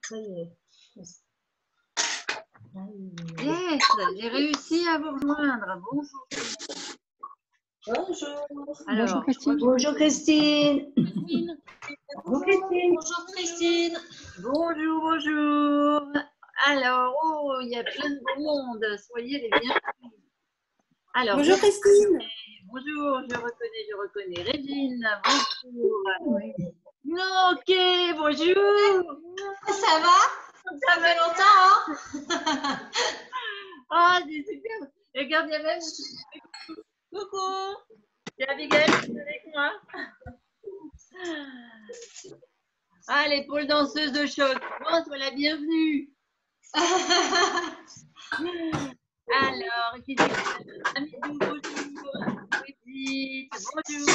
Ça y est. Yes, j'ai réussi à vous rejoindre. Bonjour. Bonjour. Alors, Bonjour Christine. Bonjour Christine. Bonjour Christine. Bonjour Christine. bonjour, bonjour. Alors, oh, il y a plein de beau monde. Soyez les bienvenus. Alors, Bonjour Christine. bonjour, je reconnais. Régine, bonjour. Ok, bonjour. Ça va? Ça fait longtemps, hein? Ah, c'est super. Regarde, il y a même... Coucou. Il y a Abigail qui est avec moi. Ah, les pôles danseuses de choc. Bon, sois la bienvenue. Alors, qui dit Amidou, bonjour. Brigitte, bonjour.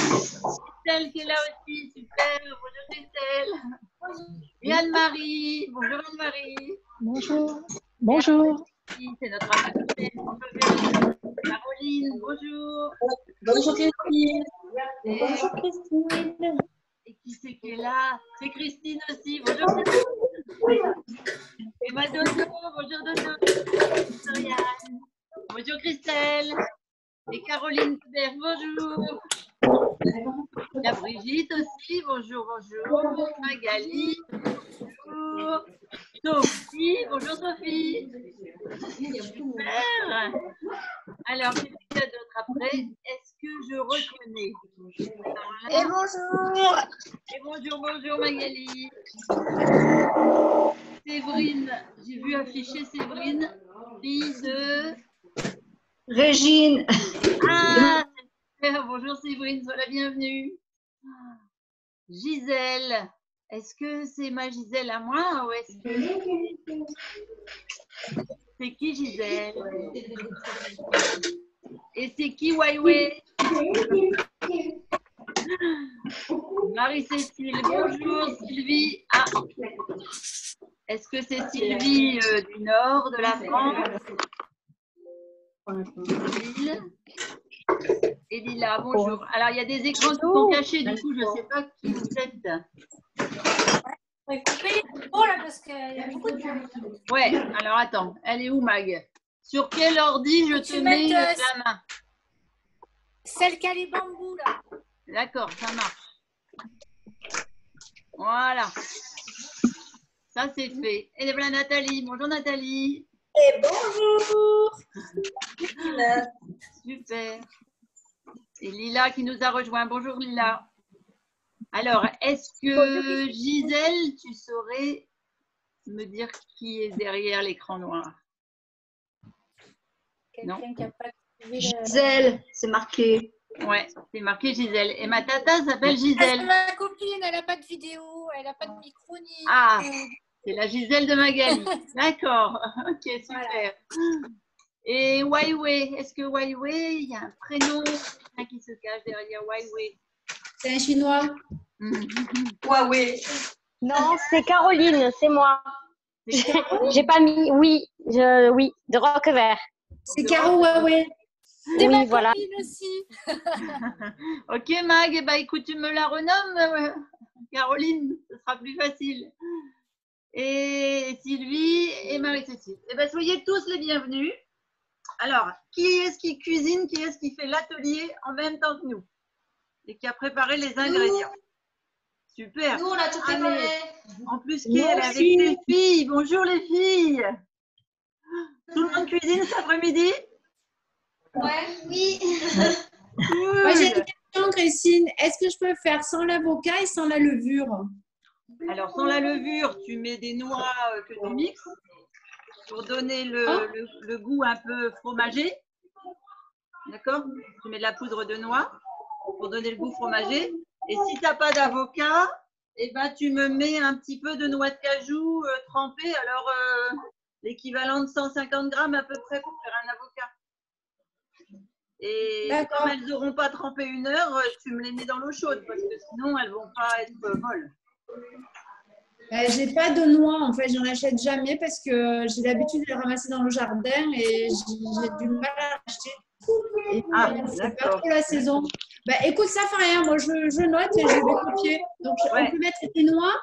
Christelle qui est là aussi, super. Bonjour Christelle. Et Anne-Marie. Bonjour Anne-Marie. Bonjour. Bonjour. C'est notre assistante. Bonjour Caroline, bonjour. Bonjour Christine. Bonjour Christine. Et qui c'est qui est là? C'est Christine aussi. Bonjour Christine. Et ma Dodo, bonjour Dodo. Bonjour Yann. Bonjour Christelle. Et Caroline Hubert, bonjour. Il y a Brigitte aussi, bonjour. Magali, bonjour. Sophie, bonjour Sophie. Super. Alors, qu'est-ce qu'il y a d'autre après? Est-ce que je reconnais? Et bonjour. Et bonjour Magali. Séverine, j'ai vu afficher Séverine, fille de... Régine. Ah, super. Bonjour Séverine, sois la bienvenue. Gisèle, est-ce que c'est ma Gisèle à moi ou est-ce que c'est qui Gisèle? Et c'est qui Waiwei? Marie-Cécile, bonjour Sylvie. Ah, est-ce que c'est Sylvie du nord de la France? Et Lila, bonjour. Alors, il y a des écrans qui sont cachés, du coup, je ne sais pas qui vous êtes. On va couper les micros là parce qu'il y a beaucoup de monde. Ouais, alors attends, elle est où Mag? Sur quel ordi je te mets la main? Celle qui a les bambous là. D'accord, ça marche. Voilà. Ça, c'est fait. Et voilà Nathalie. Bonjour Nathalie. Et bonjour. Super. Et Lila qui nous a rejoint. Bonjour Lila. Alors, est-ce que Gisèle, tu saurais me dire qui est derrière l'écran noir? Quelqu'un qui a pas trouvé Gisèle, c'est marqué. Ouais, c'est marqué Gisèle. Et ma tata s'appelle C'est Gisèle. ma copine, elle n'a pas de vidéo, elle n'a pas de micro ni. Ah, c'est la Gisèle de Magali. D'accord. Ok, super. Voilà. Et Waiwei, est-ce que Waiwei, il y a un prénom qui se cache derrière Waiwei? C'est un chinois. Huawei. Non, c'est Caroline, c'est moi. C'est Caro. J'ai pas mis oui, oui, de rock vert. C'est Caro Huawei. C'est Oui, ma voilà. copine aussi. Ok Mag, eh ben, écoute, tu me la renommes, Caroline, ce sera plus facile. Et Sylvie et Marie-Cécile. Eh ben, soyez tous les bienvenus. Alors, qui est-ce qui cuisine, qui est-ce qui fait l'atelier en même temps que nous et qui a préparé les ingrédients? Super. Nous, on a tout Allez. préparé. En plus, qui est avec ses filles? Bonjour les filles. Tout le monde cuisine cet après-midi? Ouais. Oui. Cool. Moi, j'ai une question, Christine. Est-ce que je peux faire sans l'avocat et sans la levure? Alors, sans la levure, tu mets des noix que tu mixes pour donner le goût un peu fromager. D'accord? Tu mets de la poudre de noix pour donner le goût fromager. Et si tu n'as pas d'avocat, eh ben, tu me mets un petit peu de noix de cajou trempée. Alors, l'équivalent de 150 grammes à peu près pour faire un avocat. Et comme elles n'auront pas trempé 1 heure, tu me les mets dans l'eau chaude parce que sinon, elles ne vont pas être molles. J'ai pas de noix, en fait, j'en achète jamais parce que j'ai l'habitude de les ramasser dans le jardin et j'ai du mal à acheter. Et c'est pas trop la saison. Bah écoute, ça fait rien, moi je note et je vais copier. Donc on peut mettre des noix.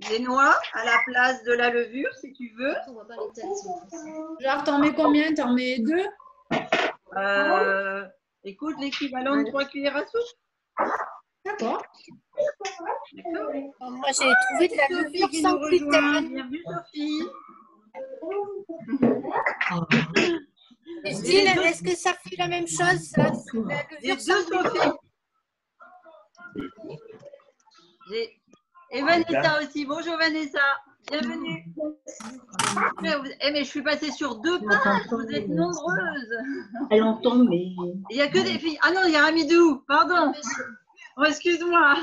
des noix à la place de la levure, si tu veux. Genre, t'en mets combien? T'en mets 2? Écoute, l'équivalent de 3 cuillères à soupe. D'accord. D'accord. Moi, j'ai trouvé de la Sophie levure qui sans nous rejoint. gluten. Bienvenue, Sophie. Christine, est-ce que ça fait la même chose, ça? La J'ai levure deux sans gluten? Sophie. Et Vanessa aussi. Bonjour Vanessa. Bienvenue. Mais je suis passée sur 2 pages. Vous êtes nombreuses. Elle entend, mais. Il n'y a que des filles. Ah non, il y a Amidou. Pardon. Oh, excuse-moi.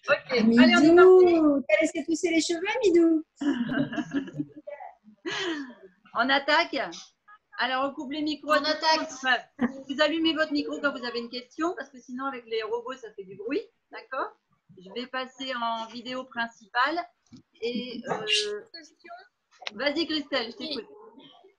Ok. Allez, on est parti. Midou, t'as laissé pousser les cheveux, Midou? On attaque. Alors, on coupe les micros. On attaque. Enfin, vous allumez votre micro quand vous avez une question, parce que sinon, avec les robots, ça fait du bruit. D'accord? Je vais passer en vidéo principale. Et vas-y, Christelle, je t'écoute.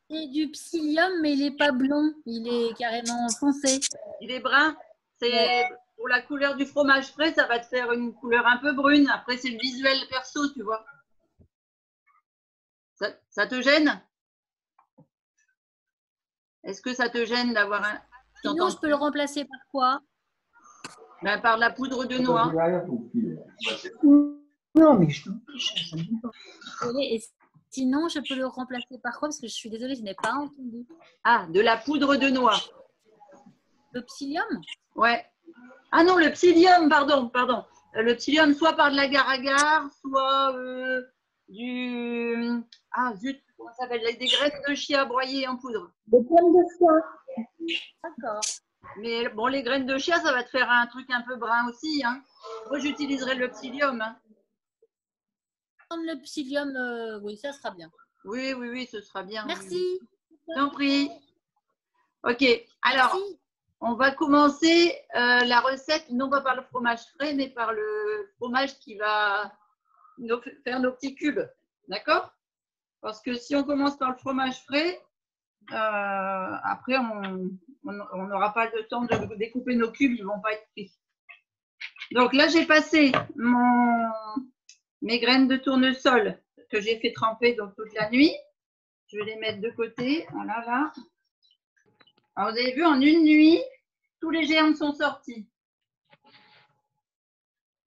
C'est du psyllium, mais il n'est pas blond, il est carrément foncé. Il est brun. C'est pour la couleur du fromage frais, ça va te faire une couleur un peu brune. Après, c'est le visuel perso, tu vois. Ça te gêne? Est-ce que ça te gêne d'avoir un… Sinon, je peux le remplacer par quoi? Ben, par la poudre de noix. Non, mais je Et sinon, je peux le remplacer par quoi? Parce que je suis désolée, je n'ai pas entendu. Ah, de la poudre de noix. Le psyllium? Ouais. Ah non, le psyllium, pardon. Le psyllium, soit par de l'agar-agar, soit du… Ah, zut, comment ça s'appelle? Des graines de chia broyées en poudre. Des pommes de foie. D'accord. Mais bon, les graines de chia, ça va te faire un truc un peu brun aussi. Hein. Moi, j'utiliserai le psyllium. Hein. Le psyllium, oui, ça sera bien. Oui, ce sera bien. Merci. Je t'en prie. Ok, alors, Merci. on va commencer la recette, non pas par le fromage frais, mais par le fromage qui va faire nos petits cubes. D'accord? Parce que si on commence par le fromage frais, après, on n'aura pas le temps de découper nos cubes, ils ne vont pas être pris. Donc là, j'ai passé mes graines de tournesol que j'ai fait tremper donc, toute la nuit. Je vais les mettre de côté. Voilà, là. Alors, vous avez vu, en une nuit, tous les germes sont sortis.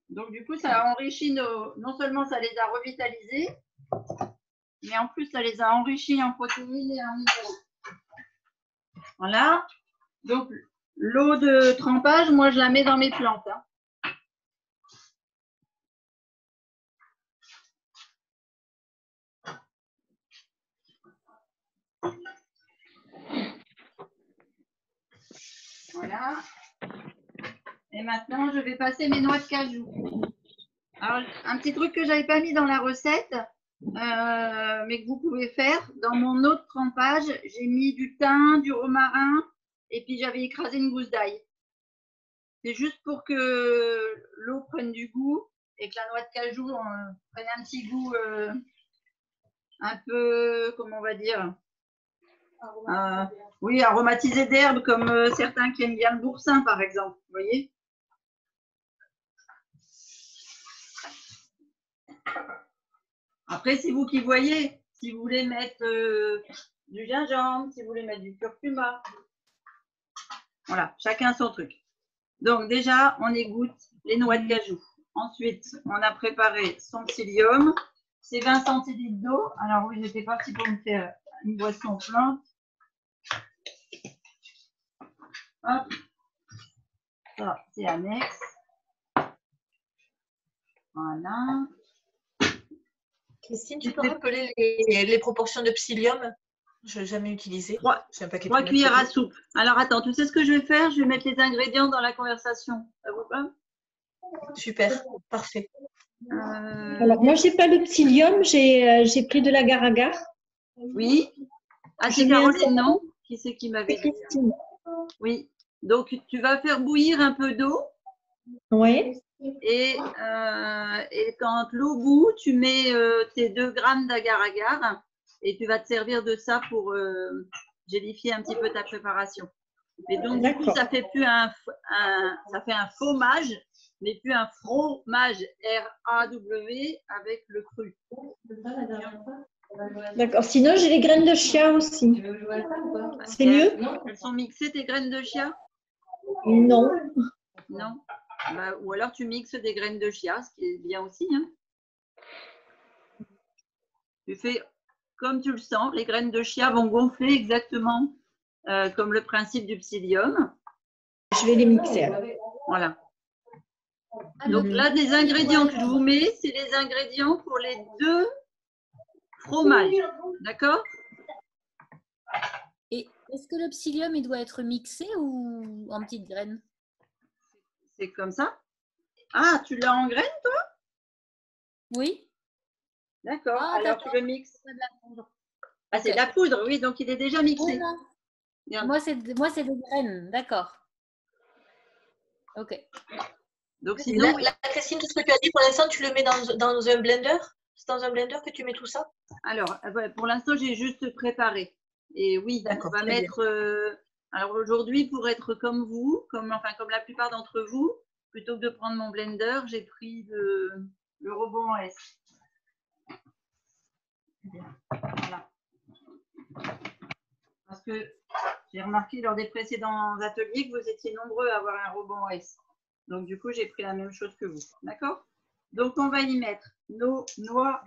Donc, du coup, ça a enrichi non seulement ça les a revitalisés, mais en plus, ça les a enrichis en protéines et en minéraux. Voilà. Donc, l'eau de trempage, moi, je la mets dans mes plantes. Hein. Voilà. Et maintenant, je vais passer mes noix de cajou. Alors, un petit truc que je n'avais pas mis dans la recette, mais que vous pouvez faire. Dans mon eau de trempage, j'ai mis du thym, du romarin, et puis j'avais écrasé une gousse d'ail. C'est juste pour que l'eau prenne du goût et que la noix de cajou prenne un petit goût un peu, comment on va dire, oui, aromatisé d'herbe, comme certains qui aiment bien le boursin, par exemple. Vous voyez? Après, c'est vous qui voyez. Si vous voulez mettre du gingembre, si vous voulez mettre du curcuma. Voilà, chacun son truc. Donc déjà, on égoutte les noix de cajou. Ensuite, on a préparé son psyllium. C'est 20 centilitres d'eau. Alors oui, j'étais partie pour me faire une boisson plante. Hop. Ça, c'est annexe. Voilà. Christine, tu peux rappeler les proportions de psyllium? Je n'ai jamais utilisé. 3 cuillères à soupe. Alors attends, tu sais ce que je vais faire? Je vais mettre les ingrédients dans la conversation. Ça vous va? Super, parfait. Alors, moi, j'ai pas le psyllium, j'ai pris de l'agar-agar. Oui. Ah, c'est J'ai mis un Caroline, certain- non? Qui c'est qui m'avait dit? Christine. Oui. Donc, tu vas faire bouillir un peu d'eau Oui. et quand l'eau bout, tu mets tes 2 grammes d'agar-agar et tu vas te servir de ça pour gélifier un petit peu ta préparation. Et donc, du coup, D'accord. ça fait plus ça fait un fromage mais plus un fromage R-A-W avec le cru. D'accord. Sinon, j'ai les graines de chia aussi. C'est mieux? Elles sont mixées, tes graines de chia? Non. Non. Bah, ou alors tu mixes des graines de chia, ce qui est bien aussi. Hein. Tu fais comme tu le sens. Les graines de chia vont gonfler exactement comme le principe du psyllium. Je vais les mixer alors. Voilà. Donc là, les ingrédients que je vous mets, c'est les ingrédients pour les 2 fromages. D'accord? Et est-ce que le psyllium, il doit être mixé ou en petites graines? C'est comme ça. Ah, tu l'as en graines, toi? Oui. D'accord. Ah, alors d'accord. tu le mixes. C'est de la poudre. Ah, c'est de la poudre, oui, donc il est déjà mixé. Non, Bien. moi, c'est des graines. D'accord. Ok. Donc sinon, Là, Christine, tout ce que tu as dit, pour l'instant, tu le mets dans un blender? C'est dans un blender que tu mets tout ça? alors, pour l'instant, j'ai juste préparé. Et oui, on va mettre. Alors aujourd'hui, pour être comme vous, comme la plupart d'entre vous, plutôt que de prendre mon blender, j'ai pris le robot en S. Voilà. Parce que j'ai remarqué lors des précédents ateliers que vous étiez nombreux à avoir un robot en S. Donc du coup, j'ai pris la même chose que vous. D'accord? Donc on va y mettre nos noix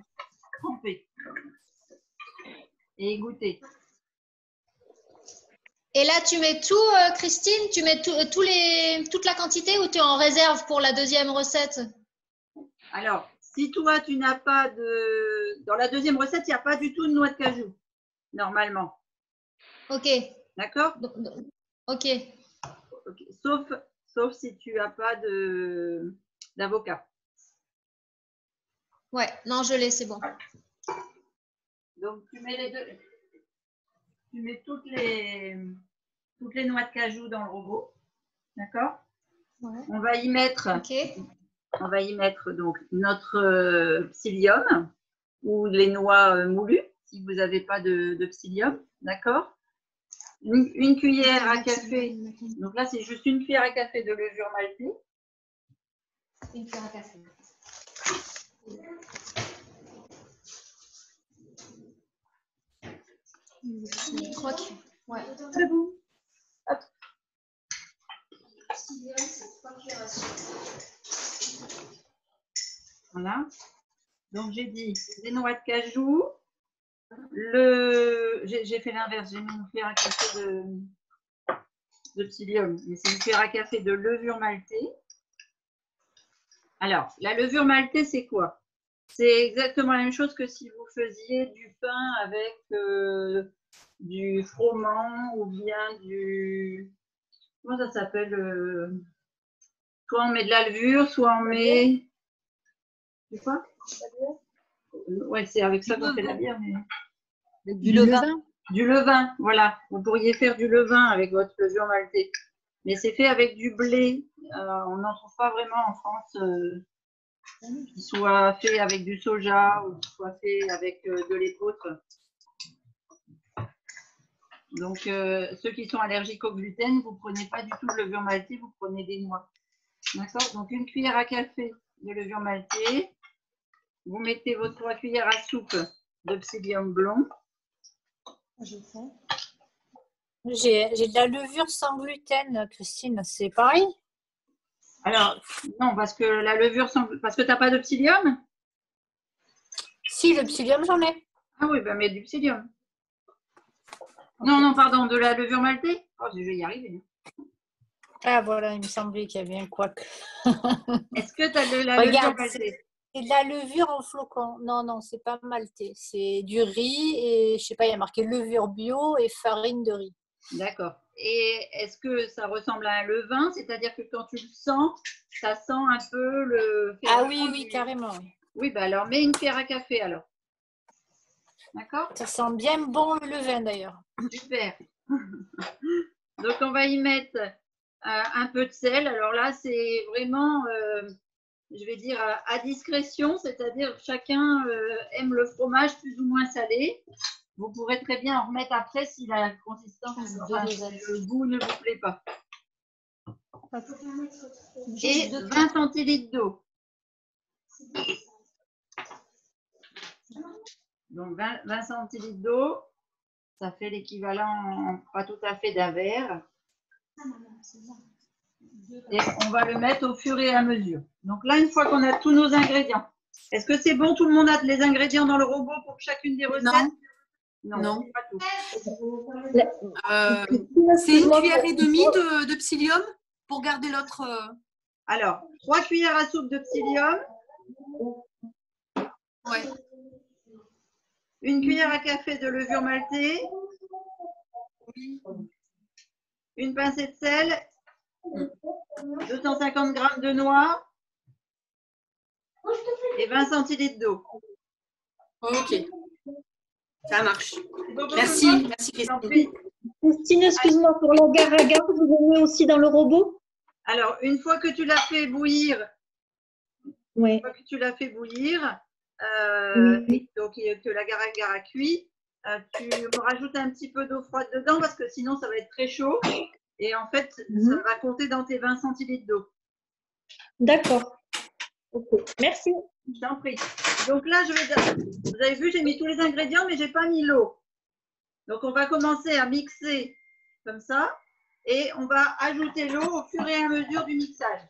trempées et égouttées. Et là, tu mets tout, Christine, tu mets toute la quantité ou tu es en réserve pour la deuxième recette? Alors, si toi, tu n'as pas de... Dans la deuxième recette, il n'y a pas du tout de noix de cajou, normalement. Ok. D'accord? Ok. Okay. Sauf si tu n'as pas d'avocat. Ouais, non, je l'ai, c'est bon. Donc, tu mets les deux. Tu mets toutes les noix de cajou dans le robot. D'accord? Ouais. On va y mettre... Ok. On va y mettre donc notre psyllium ou les noix moulues, si vous n'avez pas de psyllium, d'accord? Une cuillère à café, donc là c'est juste une cuillère à café de levure maltée. Une cuillère à café. Trois cuillères. Ouais. C'est bon. Hop. Voilà. Donc j'ai dit des noix de cajou. J'ai fait l'inverse, j'ai mis une cuillère à café de psyllium, mais c'est une cuillère à café de levure maltée. Alors, la levure maltée, c'est quoi? C'est exactement la même chose que si vous faisiez du pain avec du froment ou bien du... Comment ça s'appelle? Soit on met de la levure, soit on met... Du quoi? Ouais, c'est avec ça qu'on fait la bière. Mais... Du levain. Du levain, voilà. Vous pourriez faire du levain avec votre levure maltée. Mais c'est fait avec du blé. On n'en trouve pas vraiment en France qui soit fait avec du soja ou qui soit fait avec de l'épeautre. Donc, ceux qui sont allergiques au gluten, vous ne prenez pas du tout de levure maltée, vous prenez des noix. D'accord? Donc, une cuillère à café de levure maltée. Vous mettez vos 3 cuillères à soupe de psyllium blond. J'ai de la levure sans gluten, Christine, c'est pareil? Alors, non, parce que la levure sans... Parce que tu n'as pas de psyllium? Si, le psyllium, j'en ai. Ah oui, ben mets du psyllium. Non, non, pardon, de la levure maltée? Oh, je vais y arriver. Ah voilà, il me semblait qu'il y avait un couac. Est-ce que tu as de la Regarde, levure maltée? c'est de la levure en flocons. Non, non, c'est pas maltais. C'est du riz et, je sais pas, il y a marqué levure bio et farine de riz. D'accord. Et est-ce que ça ressemble à un levain? C'est-à-dire que quand tu le sens, ça sent un peu le... Ah oui, oui, carrément. Oui. Oui, ben alors mets une cuillère à café alors. D'accord? Ça sent bien bon le levain d'ailleurs. Super. Donc on va y mettre un peu de sel. Alors là, c'est vraiment, je vais dire, à discrétion, c'est-à-dire chacun aime le fromage plus ou moins salé. Vous pourrez très bien en remettre après si la consistance, le goût ne vous plaît pas. et 20 centilitres d'eau. Donc 20 centilitres d'eau, ça fait l'équivalent, pas tout à fait d'un verre. Et on va le mettre au fur et à mesure. Donc là, une fois qu'on a tous nos ingrédients, est-ce que c'est bon? Tout le monde a les ingrédients dans le robot pour chacune des recettes? Non. Pas tout. C'est une cuillère et demie de psyllium pour garder l'autre. Alors, 3 cuillères à soupe de psyllium. Ouais. Une cuillère à café de levure maltée. Une pincée de sel. 250 g de noix. Et 20 centilitres d'eau. Ok. Ça marche. Bon, Merci. Merci Christine. Christine, excuse-moi, pour l'agar-agar, vous le mettez aussi dans le robot? Alors, une fois que tu l'as fait bouillir, Oui. une fois que tu l'as fait bouillir, Oui. donc que l'agar-agar a cuit, tu me rajoutes un petit peu d'eau froide dedans parce que sinon ça va être très chaud et en fait ça va compter dans tes 20 centilitres d'eau. D'accord. Ok. Merci. Je t'en prie. Donc là, vous avez vu, j'ai mis tous les ingrédients, mais j'ai pas mis l'eau. Donc on va commencer à mixer comme ça et on va ajouter l'eau au fur et à mesure du mixage.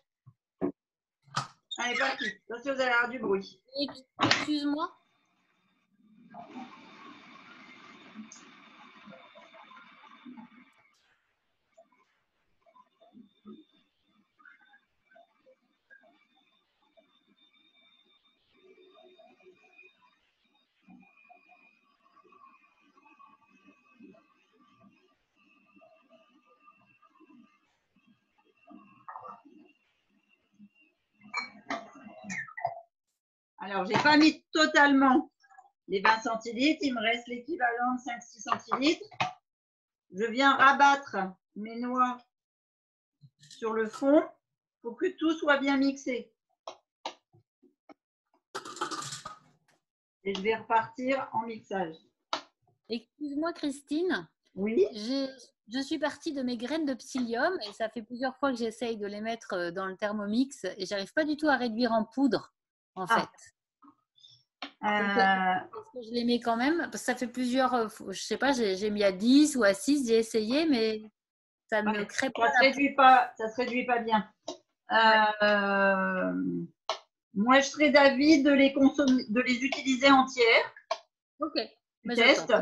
Allez, parti. Attention, vous allez avoir du bruit. Excuse-moi. Alors, j'ai pas mis totalement les 20 centilitres. Il me reste l'équivalent de 5-6 centilitres. Je viens rabattre mes noix sur le fond pour que tout soit bien mixé. Et je vais repartir en mixage. Excuse-moi, Christine. Oui. Je suis partie de mes graines de psyllium et ça fait plusieurs fois que j'essaye de les mettre dans le Thermomix et j'arrive pas du tout à réduire en poudre, en fait. Est-ce que je les mets quand même? Parce que ça fait plusieurs, je sais pas, j'ai mis à 10 ou à 6, j'ai essayé, mais ça ne crée pas. Ça se réduit pas bien. Moi, je serais d'avis de les utiliser entières. Ok. Test.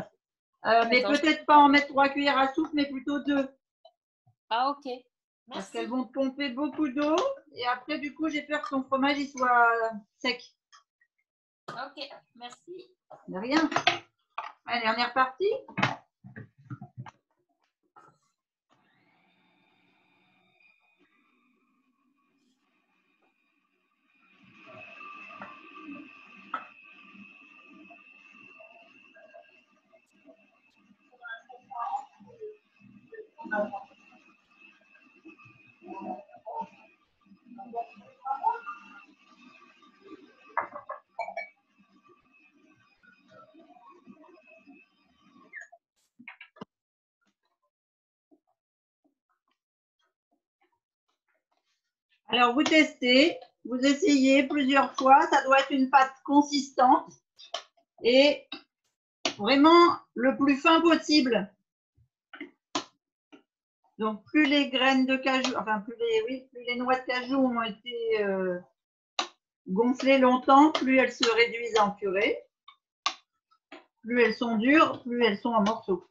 Mais peut-être pas en mettre 3 cuillères à soupe, mais plutôt 2. Ah, ok. Merci. Parce qu'elles vont pomper beaucoup d'eau. Et après, du coup, j'ai peur que ton fromage il soit sec. Ok, merci. De rien. Allez, on est reparti. Alors, vous testez, vous essayez plusieurs fois. Ça doit être une pâte consistante et vraiment le plus fin possible. Donc, plus les graines de cajou, enfin, plus les noix de cajou ont été gonflées longtemps, plus elles se réduisent en purée. Plus elles sont dures, plus elles sont en morceaux.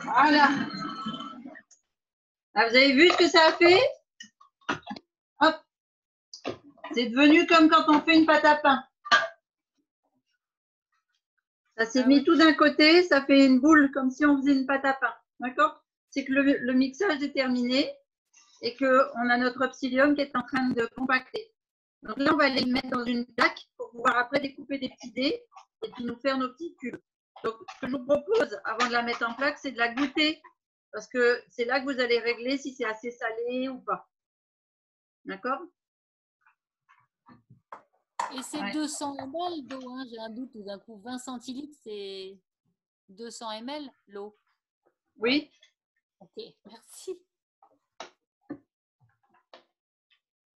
Voilà. Ah, vous avez vu ce que ça a fait? Hop. C'est devenu comme quand on fait une pâte à pain. Ça s'est mis tout d'un côté, ça fait une boule comme si on faisait une pâte à pain. D'accord? C'est que le mixage est terminé et qu'on a notre psyllium qui est en train de compacter. Donc là, on va les mettre dans une plaque pour pouvoir après découper des petits dés et puis nous faire nos petits cubes. Donc, ce que je vous propose avant de la mettre en plaque, c'est de la goûter parce que c'est là que vous allez régler si c'est assez salé ou pas. D'accord? Et c'est 200 ml d'eau, hein, j'ai un doute tout d'un coup. 20 centilitres, c'est 200 ml l'eau. Oui. Ok, merci.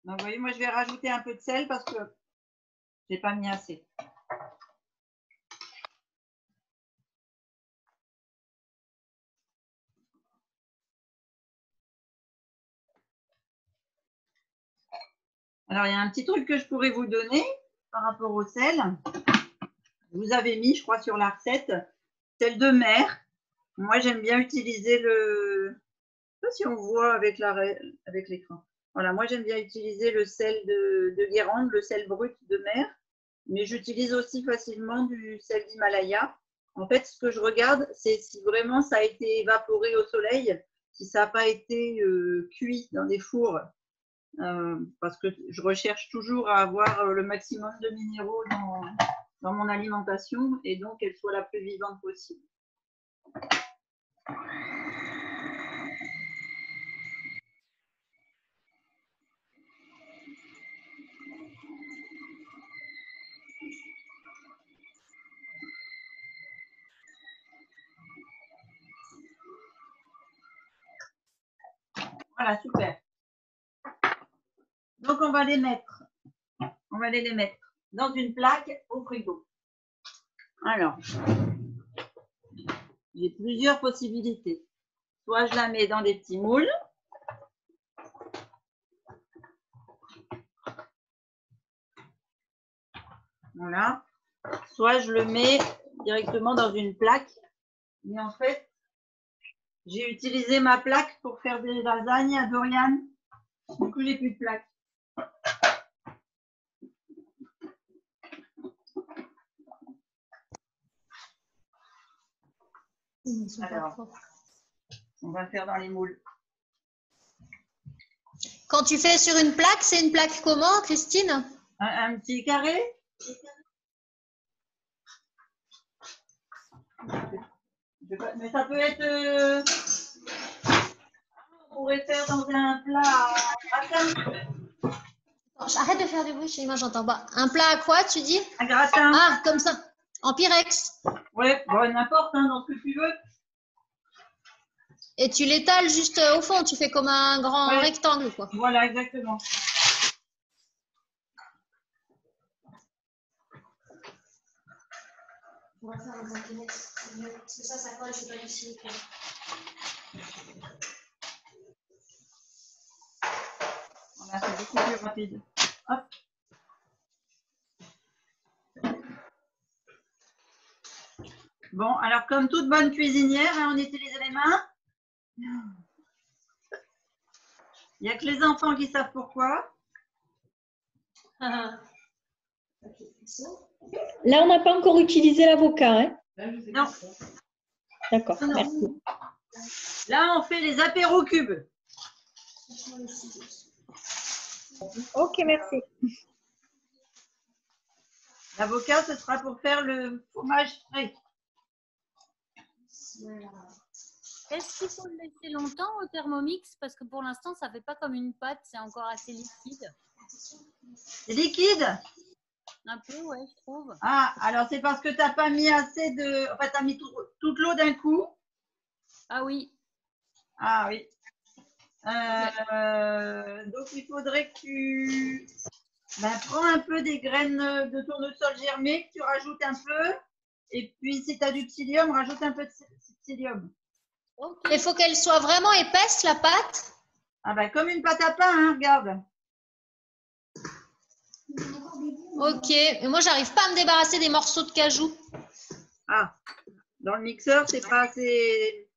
Donc, vous voyez, moi, je vais rajouter un peu de sel parce que je n'ai pas mis assez. Alors, il y a un petit truc que je pourrais vous donner par rapport au sel. Vous avez mis, je crois, sur la recette, sel de mer. Moi, j'aime bien utiliser le… Je ne sais pas si on voit avec l'écran. Voilà, moi, j'aime bien utiliser le sel de Guérande, le sel brut de mer. Mais j'utilise aussi facilement du sel d'Himalaya. En fait, ce que je regarde, c'est si vraiment ça a été évaporé au soleil, si ça n'a pas été cuit dans des fours. Parce que je recherche toujours à avoir le maximum de minéraux dans mon alimentation et donc qu'elle soit la plus vivante possible. Voilà, super. Donc, on va les mettre dans une plaque au frigo. Alors, j'ai plusieurs possibilités. Soit je la mets dans des petits moules. Voilà. Soit je le mets directement dans une plaque. Mais en fait, j'ai utilisé ma plaque pour faire des lasagnes à Dorian. Du coup, j'ai plus de plaque. Alors, on va faire dans les moules. Quand tu fais sur une plaque, c'est une plaque comment, Christine? Un petit carré. Mais ça peut être… on pourrait faire dans un plat à gratin. Arrête de faire du bruit chez moi, j'entends pas. Un plat à quoi, tu dis? Un gratin. Ah, comme ça. En Pyrex. Ouais, bon, n'importe, hein, dans ce que tu veux. Et tu l'étales juste au fond, tu fais comme un grand rectangle, quoi. Voilà, exactement. On va faire un Pyrex, parce que ça colle, c'est pas du silicone. Voilà, c'est beaucoup plus rapide. Hop. Bon, alors comme toute bonne cuisinière, hein, on utilise les mains. Il n'y a que les enfants qui savent pourquoi. Là, on n'a pas encore utilisé l'avocat, hein? Non. D'accord, Non. merci. Là, on fait les apéros cubes. Ok, merci. L'avocat, ce sera pour faire le fromage frais. Est-ce qu'il faut le laisser longtemps au Thermomix? Parce que pour l'instant, ça ne fait pas comme une pâte, c'est encore assez liquide. C'est liquide? Un peu, ouais, je trouve. Ah, alors c'est parce que tu n'as pas mis assez de… Enfin, tu as mis toute l'eau d'un coup. Ah oui. Ah oui. Donc, il faudrait que tu… prends un peu des graines de tournesol germées, que tu rajoutes un peu. Et puis, si tu as du psyllium, rajoute un peu de psyllium. Okay. Il faut qu'elle soit vraiment épaisse, la pâte. Ah ben, comme une pâte à pain, hein, regarde. Ok. Mais moi, j'arrive pas à me débarrasser des morceaux de cajou. Ah, dans le mixeur, c'est pas assez…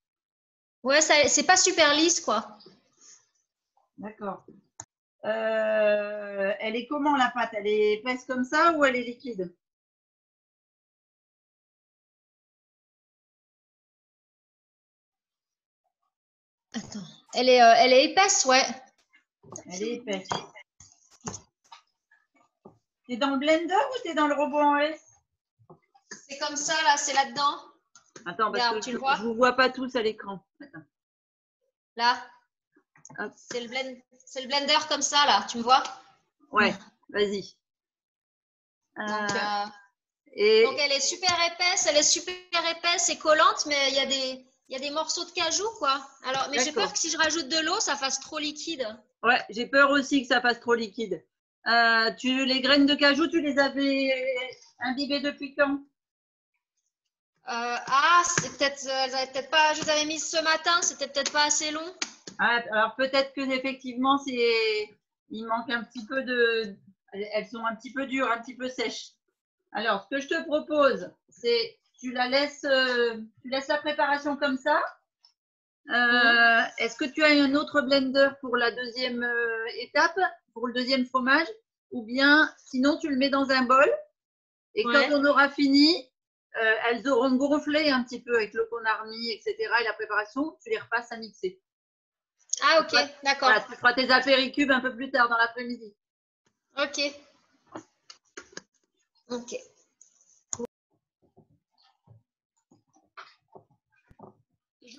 Ouais, c'est pas super lisse, quoi. D'accord. Elle est comment, la pâte? Elle est épaisse comme ça ou elle est liquide? Attends. Elle est épaisse, ouais. Elle est épaisse. T'es dans le blender ou t'es dans le robot en S? C'est comme ça, là, c'est là-dedans. Attends, parce Regarde, que tu je le vois? ne vous vois pas tous à l'écran. Attends. Là. Hop. C'est le blender comme ça, là. Tu me vois? Ouais, vas-y. Donc, Et elle est super épaisse et collante, mais il y a des morceaux de cajou, quoi. Alors, mais j'ai D'accord. peur que si je rajoute de l'eau, ça fasse trop liquide. ouais, j'ai peur aussi que ça fasse trop liquide. Les graines de cajou, tu les avais imbibées depuis quand? C'est peut-être, elles avaient peut-être pas, je les avais mises ce matin, c'était peut-être pas assez long. Alors peut-être que effectivement, il manque un petit peu de. Elles sont un petit peu dures, un petit peu sèches. Alors, ce que je te propose, c'est tu laisses la préparation comme ça. Est-ce que tu as un autre blender pour la deuxième étape, pour le deuxième fromage? Ou bien, sinon, tu le mets dans un bol. Et Ouais. quand on aura fini, elles auront gonflé un petit peu avec l'eau qu'on a remis, etc. Et la préparation, tu les repasses à mixer. Ah, ok, d'accord. Voilà, tu feras tes apéricubes un peu plus tard dans l'après-midi. Ok. Ok.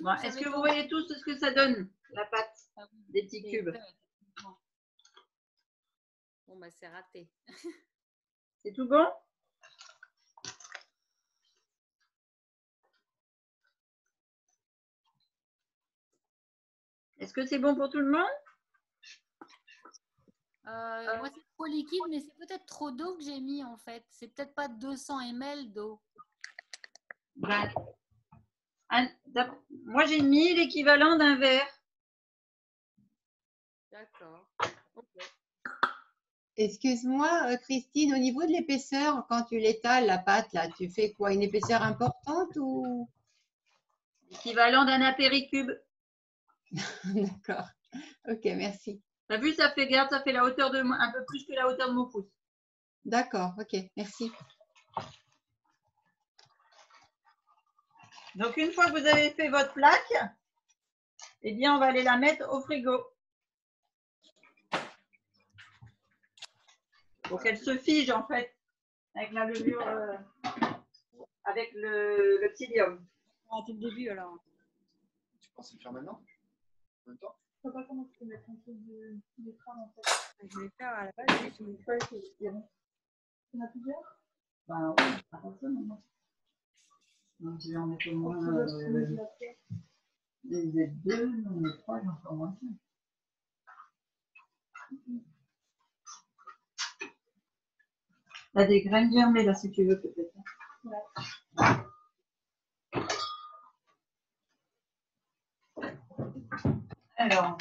Bon, est-ce que vous voyez tous ce que ça donne, la pâte, des petits cubes? Bon, bah, c'est raté. C'est tout bon? Est-ce que c'est bon pour tout le monde? Moi, c'est trop liquide, mais c'est peut-être trop d'eau que j'ai mis en fait. C'est peut-être pas 200 ml d'eau. Ben, moi, j'ai mis l'équivalent d'un verre. D'accord. Okay. Excuse-moi, Christine, au niveau de l'épaisseur, quand tu l'étales, la pâte, là, tu fais quoi? Une épaisseur importante ou? L'équivalent d'un apéricube. D'accord. Ok, merci. T'as vu, ça fait, regarde, ça fait la hauteur un peu plus que la hauteur de mon pouce. D'accord, ok, merci. Donc, une fois que vous avez fait votre plaque, eh bien, on va aller la mettre au frigo. Pour qu'elle se fige, en fait, avec la levure, avec le psyllium. Depuis le début, alors. Tu penses le faire maintenant? En même temps? Je sais pas comment tu peux mettre un peu de crème en fait. Je vais faire à la base. Il y en a plusieurs? Ben oui, pas comme ça maintenant. Donc, je vais en mettre au moins des deux, non, trois, j'en fais au moins qu'un. T'as des graines germées là si tu veux peut-être. Ouais. Alors.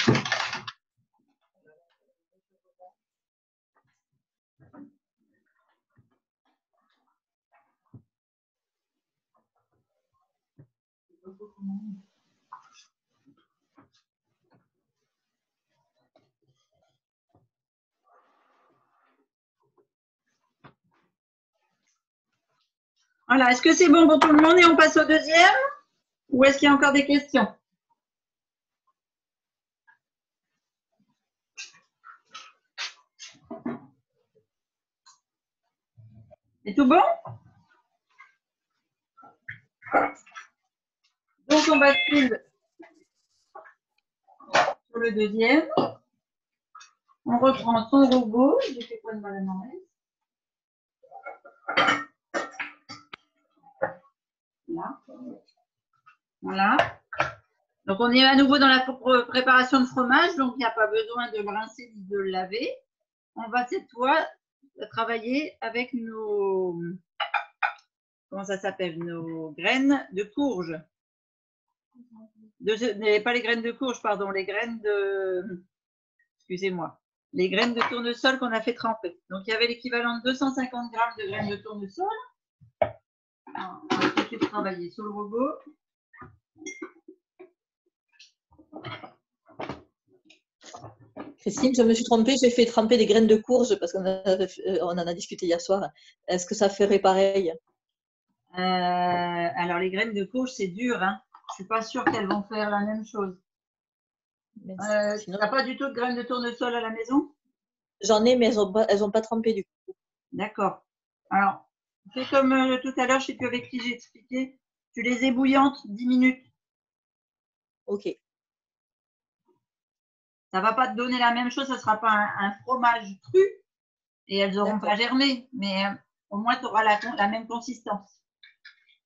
Voilà, est-ce que c'est bon pour tout le monde et on passe au deuxième? Ou est-ce qu'il y a encore des questions? C'est tout bon? Donc on bascule sur le deuxième. On reprend son robot. J'ai fait quoi de mal à m'enlever? Là. Voilà. Donc on est à nouveau dans la préparation de fromage, donc il n'y a pas besoin de le rincer ni de le laver. On va cette fois travailler avec nos, comment ça s'appelle, nos graines de courge. Pas les graines de courge, pardon, les graines de, excusez-moi, les graines de tournesol qu'on a fait tremper. Donc il y avait l'équivalent de 250 grammes de graines de tournesol. Alors, on va tout de suite travailler sur le robot. Christine, je me suis trompée, j'ai fait tremper des graines de courge parce qu'on en a discuté hier soir. Est-ce que ça ferait pareil? Alors, les graines de courge, c'est dur. Hein. Je ne suis pas sûre qu'elles vont faire la même chose. Mais Tu n'as pas du tout de graines de tournesol à la maison? J'en ai, mais elles ont pas trempé du coup. D'accord. Alors, fais comme tout à l'heure, je sais plus avec qui j'ai expliqué. Tu les ébouillantes 10 minutes. Ok. Ça va pas te donner la même chose, ça sera pas un fromage cru et elles n'auront pas germé, mais au moins tu auras la même consistance.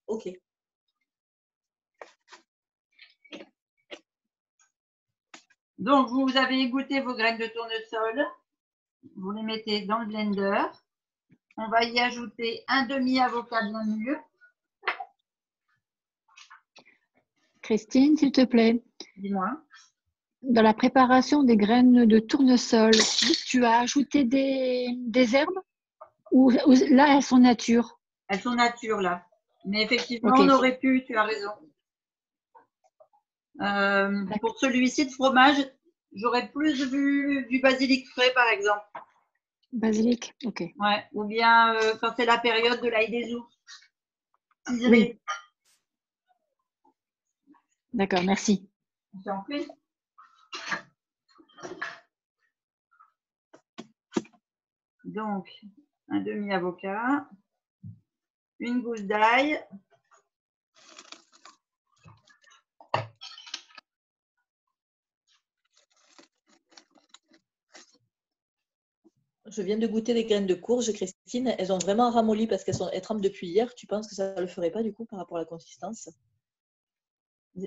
Ok. Donc, vous avez égoutter vos graines de tournesol. Vous les mettez dans le blender. On va y ajouter un demi-avocat bien mûr. Christine, s'il te plaît, Dis-moi. dans la préparation des graines de tournesol, tu as ajouté des herbes ou là, elles sont nature? Elles sont nature là. Mais effectivement, Ok. on aurait pu, tu as raison. Pour celui-ci de fromage, j'aurais plus vu du basilic frais par exemple. Basilic, ok. Ouais. Ou bien quand c'est la période de l'ail des ours. Oui. D'accord, merci. On s'en prie. Donc, un demi-avocat, une gousse d'ail, Je viens de goûter les graines de courge, Christine. Elles ont vraiment ramolli parce qu'elles trempent depuis hier. Tu penses que ça ne le ferait pas du coup par rapport à la consistance?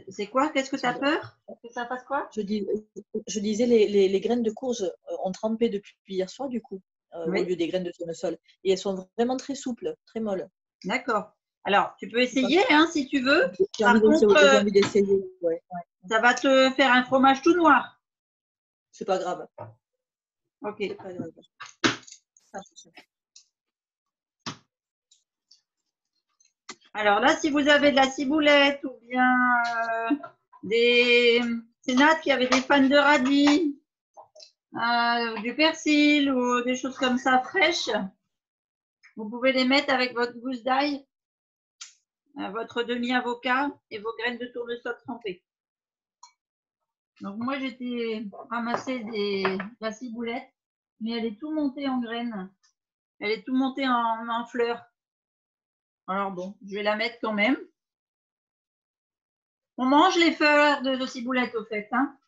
C'est quoi? Qu'est-ce que tu as peur? Que ça fasse quoi? Je disais, les graines de courge ont trempé depuis hier soir du coup, Oui. au lieu des graines de tournesol. Et elles sont vraiment très souples, très molles. D'accord. Alors, tu peux essayer hein, si tu veux. J'ai Par contre, envie d'essayer. Ouais. ça va te faire un fromage tout noir. C'est pas grave. Ok. C'est pas grave. Alors là, si vous avez de la ciboulette ou bien c'est Nat qui avait des fans de radis, du persil ou des choses comme ça fraîches, vous pouvez les mettre avec votre gousse d'ail, votre demi-avocat et vos graines de tournesol trempées. Donc moi, j'ai ramassé de la ciboulette, mais elle est tout montée en graines. Elle est tout montée en fleurs. Alors bon, je vais la mettre quand même. On mange les fleurs de ciboulette au fait. Hein.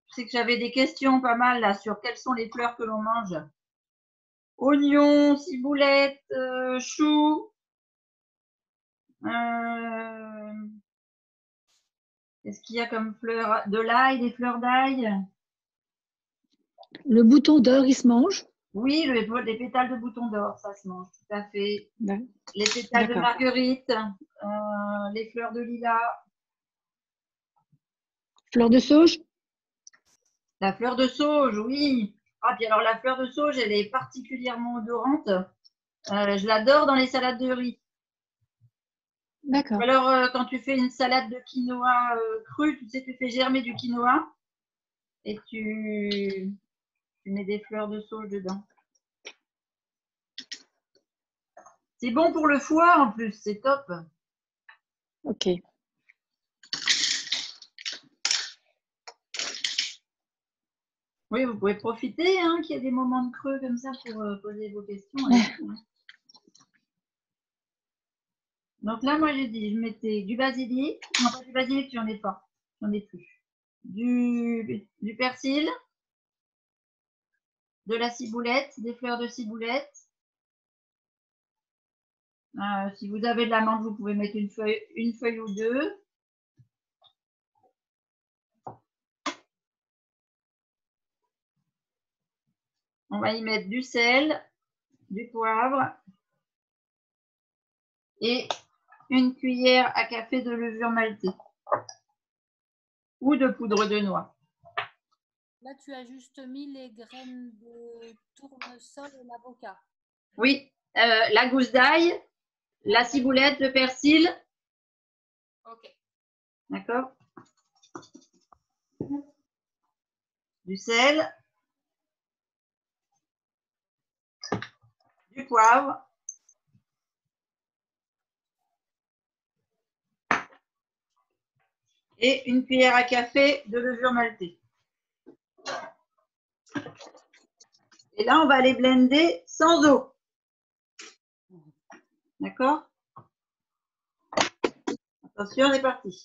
Je sais que j'avais des questions pas mal là sur quelles sont les fleurs que l'on mange. Oignons, ciboulette, choux. Qu'est-ce qu'il y a comme fleurs? De l'ail, des fleurs d'ail. Le bouton d'or, il se mange? Oui, les pétales de bouton d'or, ça se mange, tout à fait. Les pétales de marguerite, les fleurs de lilas. Fleur de sauge? La fleur de sauge, oui. Ah, puis alors la fleur de sauge, elle est particulièrement odorante. Je l'adore dans les salades de riz. D'accord. Alors, quand tu fais une salade de quinoa crue, tu sais, tu fais germer du quinoa et tu mets des fleurs de sauge dedans. C'est bon pour le foie en plus, c'est top. Ok. Oui, vous pouvez profiter hein, qu'il y ait des moments de creux comme ça pour poser vos questions. Donc là, moi, j'ai dit, je mettais du basilic. Non, pas du basilic, j'en ai pas. J'en ai plus. Du persil, de la ciboulette, des fleurs de ciboulette. Si vous avez de la menthe, vous pouvez mettre une feuille ou deux. On va y mettre du sel, du poivre et une cuillère à café de levure maltée ou de poudre de noix. Là, tu as juste mis les graines de tournesol et l'avocat. Oui, la gousse d'ail, la ciboulette, le persil. Ok. D'accord. Du sel. Du poivre. Et une cuillère à café de levure maltée. Et là, on va les blender sans eau. D'accord? Attention, on est parti.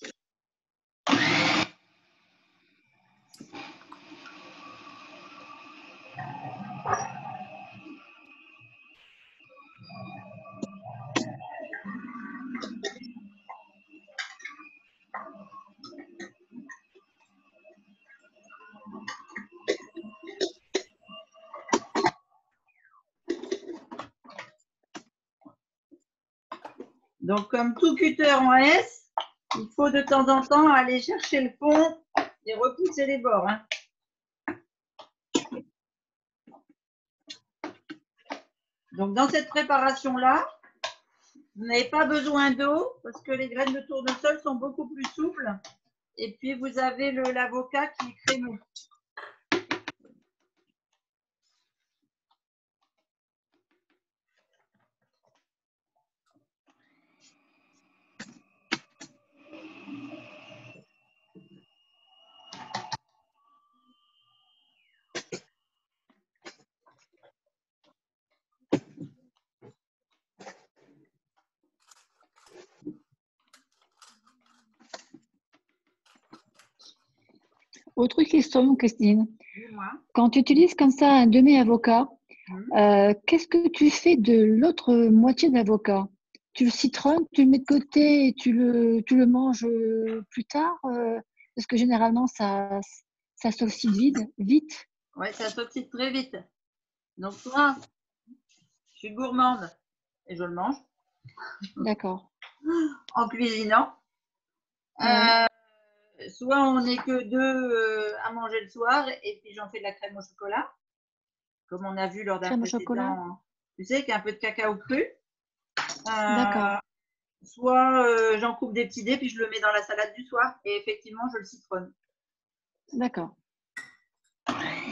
Donc, comme tout cutter en S, il faut de temps en temps aller chercher le fond et repousser les bords. Hein. Donc, dans cette préparation-là, vous n'avez pas besoin d'eau parce que les graines de tournesol sont beaucoup plus souples. Et puis, vous avez l'avocat qui est crémeux. Autre question, Christine. Dis-moi. Quand tu utilises comme ça un demi-avocat, qu'est-ce que tu fais de l'autre moitié d'avocat? Tu le citronnes, tu le mets de côté et tu le manges plus tard? Parce que généralement, ça s'oxyde vite. Oui, ça s'oxyde très vite. Donc, moi, je suis gourmande et je le mange. D'accord. En cuisinant. Soit on n'est que deux à manger le soir et puis j'en fais de la crème au chocolat, comme on a vu lors d'un précédent. Tu sais, qu'il y a un peu de cacao cru. D'accord. Soit j'en coupe des petits dés puis je le mets dans la salade du soir et effectivement je le citronne. D'accord.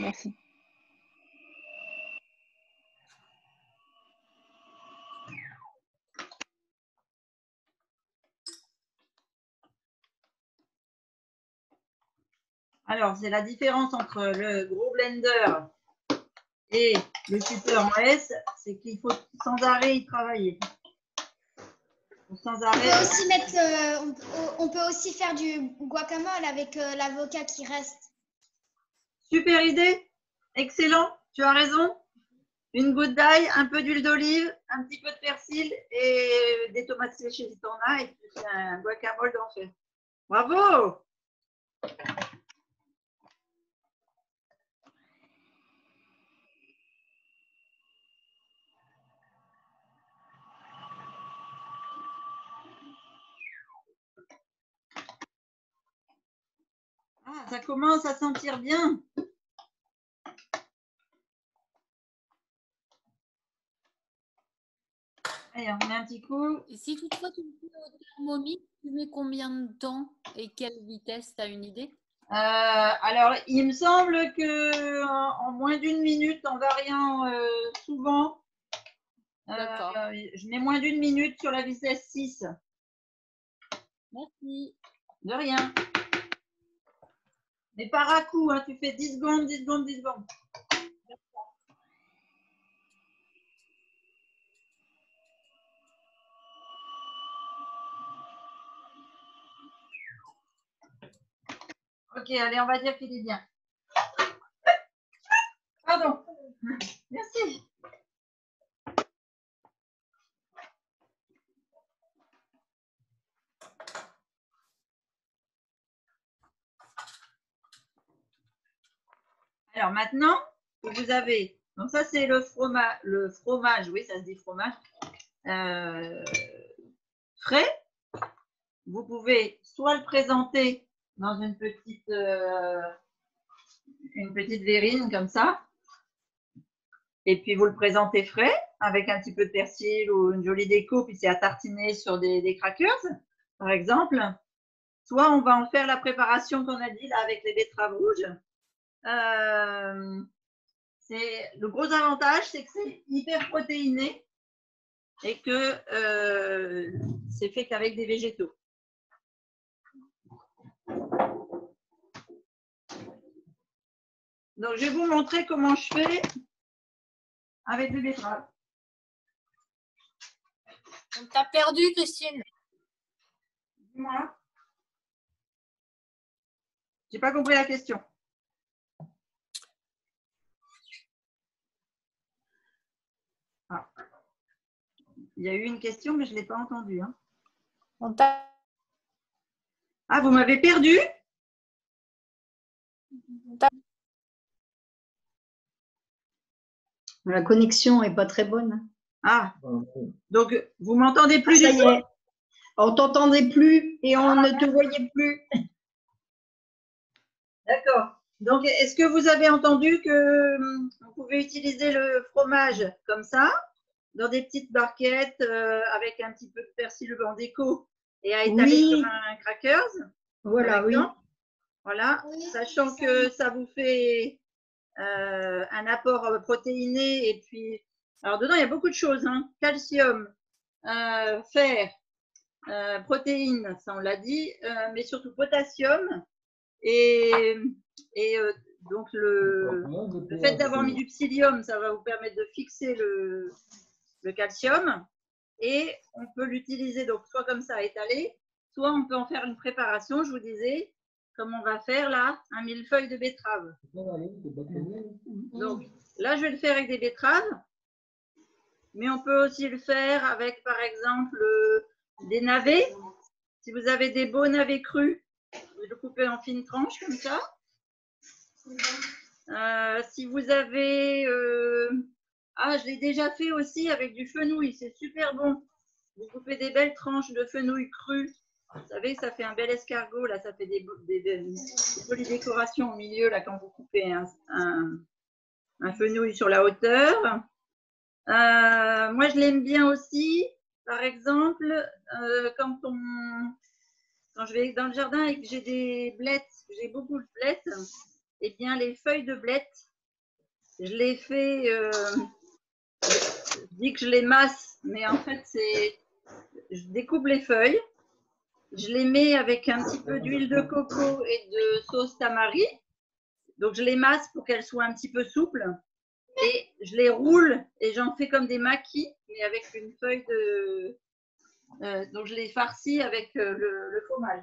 Merci. Alors, c'est la différence entre le gros blender et le cutter en S, c'est qu'il faut sans arrêt y travailler. Sans arrêt. On peut aussi faire du guacamole avec l'avocat qui reste. Super idée, excellent, tu as raison. Une goutte d'ail, un peu d'huile d'olive, un petit peu de persil et des tomates séchées si tu en as et tu fais un guacamole d'enfer. Bravo! Ah, ça commence à sentir bien. Allez, on met un petit coup. Et si toutefois tu le fais au thermomix, tu mets combien de temps et quelle vitesse? Tu as une idée? Alors, il me semble que en moins d'une minute, en variant souvent, je mets moins d'une minute sur la vitesse 6. Merci. De rien. Mais par à coup, hein, tu fais 10 secondes, 10 secondes, 10 secondes. Ok, allez, on va dire qu'il est bien. Pardon. Merci. Alors maintenant, vous avez, donc ça c'est le fromage, oui, ça se dit fromage, frais. Vous pouvez soit le présenter dans une petite verrine comme ça, et puis vous le présentez frais avec un petit peu de persil ou une jolie déco, puis c'est à tartiner sur des crackers, par exemple. Soit on va en faire la préparation qu'on a dit là avec les betteraves rouges. Le gros avantage, c'est que c'est hyper protéiné et que c'est fait qu'avec des végétaux. Donc, je vais vous montrer comment je fais avec des betteraves. On t'a perdu, Christine. Dis-moi. J'ai pas compris la question. Ah. Il y a eu une question, mais je ne l'ai pas entendue. Hein. Ah, vous m'avez perdu? La connexion n'est pas très bonne. Ah, donc vous m'entendez plus ça du y tout? est. On ne t'entendait plus et on ne te voyait plus. D'accord. Donc, est-ce que vous avez entendu que vous pouvez utiliser le fromage comme ça, dans des petites barquettes avec un petit peu de persil en déco et à étaler Oui. sur un crackers? Voilà, par oui. exemple? Voilà, sachant que ça vous fait un apport protéiné et puis, alors dedans il y a beaucoup de choses, hein. Calcium, fer, protéines, ça on l'a dit, mais surtout potassium et donc le fait d'avoir mis du psyllium, ça va vous permettre de fixer le calcium et on peut l'utiliser donc soit comme ça étalé, soit on peut en faire une préparation, je vous disais, comme on va faire là, un millefeuille de betterave. Donc là, je vais le faire avec des betteraves, mais on peut aussi le faire avec, par exemple, des navets. Si vous avez des beaux navets crus, vous le coupez en fines tranches comme ça. Si vous avez... ah, je l'ai déjà fait aussi avec du fenouil, c'est super bon. Vous coupez des belles tranches de fenouil cru. Vous savez, ça fait un bel escargot, là, ça fait des jolies décorations au milieu, là, quand vous coupez un fenouil sur la hauteur. Moi, je l'aime bien aussi, par exemple, quand je vais dans le jardin et que j'ai des blettes, j'ai beaucoup de blettes, eh bien, les feuilles de blettes, je les fais, je dis que je les masse, mais en fait, je découpe les feuilles. Je les mets avec un petit peu d'huile de coco et de sauce tamari. Donc, je les masse pour qu'elles soient un petit peu souples. Et je les roule et j'en fais comme des maquis, mais avec une feuille de... donc, je les farcis avec le fromage.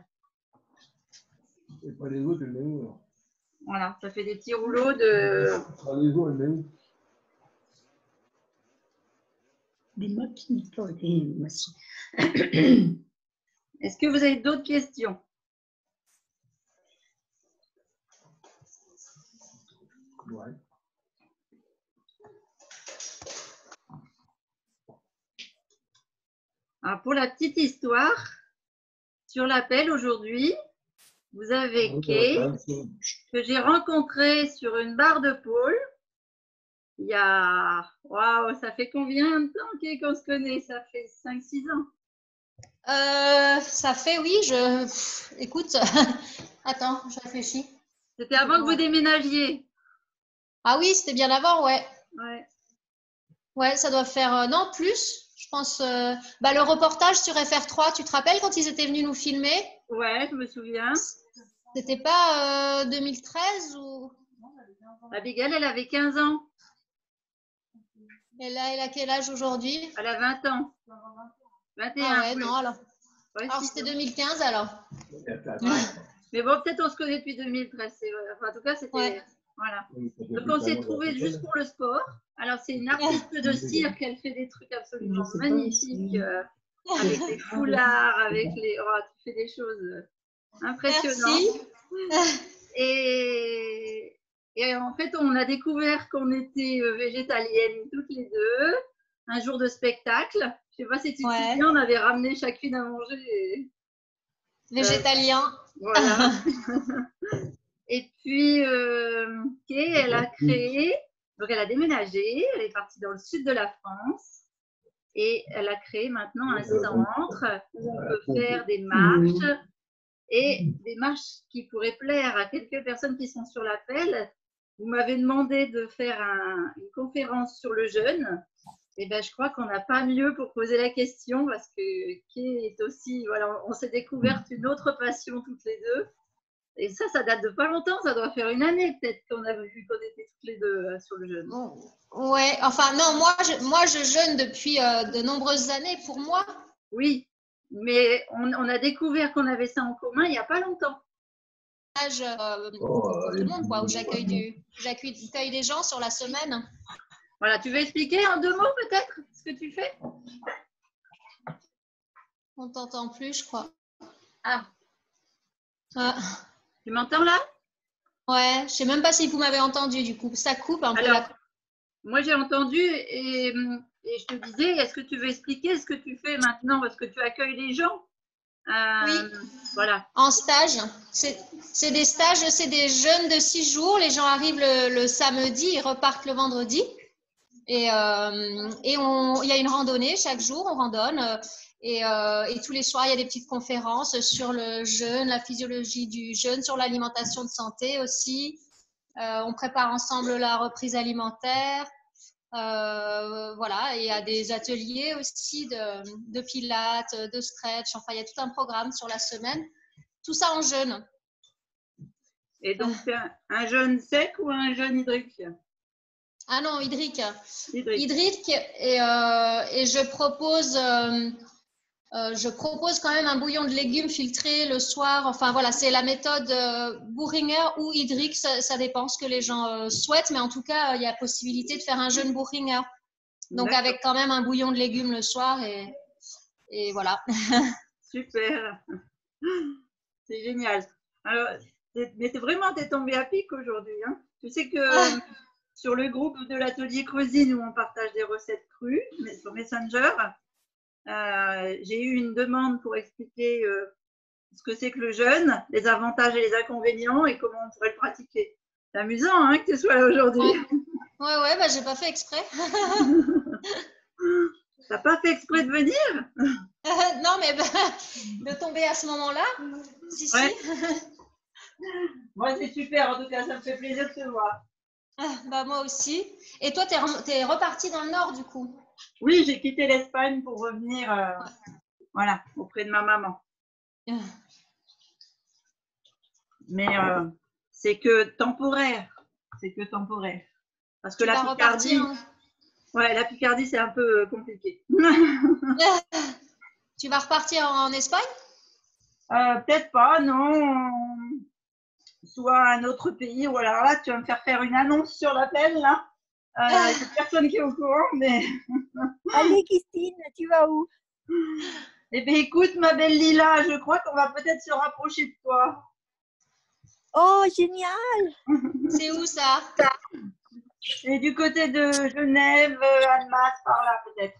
Et pas les autres, elle met où? Voilà, ça fait des petits rouleaux de... Pas les autres, elle met où? Des maquis, pas des maquis. Est-ce que vous avez d'autres questions? Ouais. Alors, pour la petite histoire, sur l'appel aujourd'hui, vous avez Kay, que j'ai rencontré sur une barre de pôle. Il y a... Waouh, ça fait combien de temps, Kay, qu'on se connaît? Ça fait 5-6 ans. Ça fait, oui, écoute, attends, je réfléchis. C'était avant que vous déménagiez. Ah oui, c'était bien avant, ouais. Ouais. Ouais, ça doit faire, non, plus, je pense. Le reportage sur FR3, tu te rappelles quand ils étaient venus nous filmer? Ouais, je me souviens. C'était pas 2013 ou... Abigail, elle avait 15 ans. Et là, elle a quel âge aujourd'hui? Elle a 20 ans. 21. Ah ouais, oui. non, alors. Ouais, Alors, c'était 2015, alors. Mais bon, peut-être on se connaît depuis 2013. Enfin, en tout cas, c'était... Ouais. Voilà. Donc, on s'est trouvés juste pour le sport. Alors, c'est une artiste de cirque. Elle fait des trucs absolument magnifiques. Avec les foulards, avec les... Oh, tu fais des choses impressionnantes. Et en fait, on a découvert qu'on était végétaliennes toutes les deux. Un jour de spectacle. Je ne sais pas si tu te souviens, on avait ramené chacune à manger. Végétalien. Voilà. Et puis, Kay, elle a créé, donc elle a déménagé, elle est partie dans le sud de la France et elle a créé maintenant un centre où on peut faire des marches et des marches qui pourraient plaire à quelques personnes qui sont sur l'appel. Vous m'avez demandé de faire une conférence sur le jeûne. Et ben, je crois qu'on n'a pas mieux pour poser la question parce que Kay est aussi, voilà, on s'est découverte une autre passion toutes les deux. Et ça date de pas longtemps, ça doit faire une année peut-être qu'on avait vu qu'on était toutes les deux sur le jeûne. Ouais, enfin non, moi je jeûne depuis de nombreuses années pour moi. Oui, mais on a découvert qu'on avait ça en commun il n'y a pas longtemps. Pour tout le monde, quoi, où j'accueille des gens sur la semaine. Voilà, tu veux expliquer en 2 mots peut-être ce que tu fais? On t'entend plus, je crois. Ah. Ah. Tu m'entends là? Ouais, je sais même pas si vous m'avez entendu du coup. Ça coupe un peu. Alors, moi j'ai entendu et je te disais, est-ce que tu veux expliquer ce que tu fais maintenant? Parce que tu accueilles les gens. Oui. Voilà. En stage. C'est des stages, c'est des jeûnes de 6 jours. Les gens arrivent le samedi, ils repartent le vendredi. Et il y a une randonnée chaque jour, on randonne. Et tous les soirs, il y a des petites conférences sur le jeûne, la physiologie du jeûne, sur l'alimentation de santé aussi. On prépare ensemble la reprise alimentaire. Voilà, et il y a des ateliers aussi de pilates, de stretch. Enfin, il y a tout un programme sur la semaine. Tout ça en jeûne. Et donc, c'est un jeûne sec ou un jeûne hydrique? Ah non, hydrique. Hydrique. Et je propose quand même un bouillon de légumes filtré le soir. Enfin voilà, c'est la méthode Boehringer ou hydrique, ça dépend ce que les gens souhaitent, mais en tout cas, il y a possibilité de faire un jeûne Boehringer. Donc avec quand même un bouillon de légumes le soir et voilà. Super, c'est génial. Alors, mais t'es tombée à pic aujourd'hui. Hein. Tu sais que sur le groupe de l'atelier cuisine où on partage des recettes crues, mais sur Messenger, j'ai eu une demande pour expliquer ce que c'est que le jeûne, les avantages et les inconvénients et comment on pourrait le pratiquer. C'est amusant hein, que tu sois là aujourd'hui. Ouais, bah, j'ai pas fait exprès. T'as pas fait exprès de venir? Non, mais de tomber à ce moment-là, si. Moi, c'est super. En tout cas, ça me fait plaisir de te voir. Bah, moi aussi. Et toi, t'es reparti dans le nord, du coup? Oui, j'ai quitté l'Espagne pour revenir voilà, auprès de ma maman. Mais c'est que temporaire. C'est que temporaire. Parce que la Picardie, la Picardie, c'est un peu compliqué. Tu vas repartir en Espagne? Peut-être pas, non. Soit un autre pays, ou alors là, tu vas me faire une annonce sur l'appel, là. Il n'y a personne qui est au courant, mais… Allez, Christine, tu vas où? Eh bien, écoute, ma belle Lila, je crois qu'on va peut-être se rapprocher de toi. Oh, génial! C'est où ça? C'est du côté de Genève, Annemasse, par là, peut-être.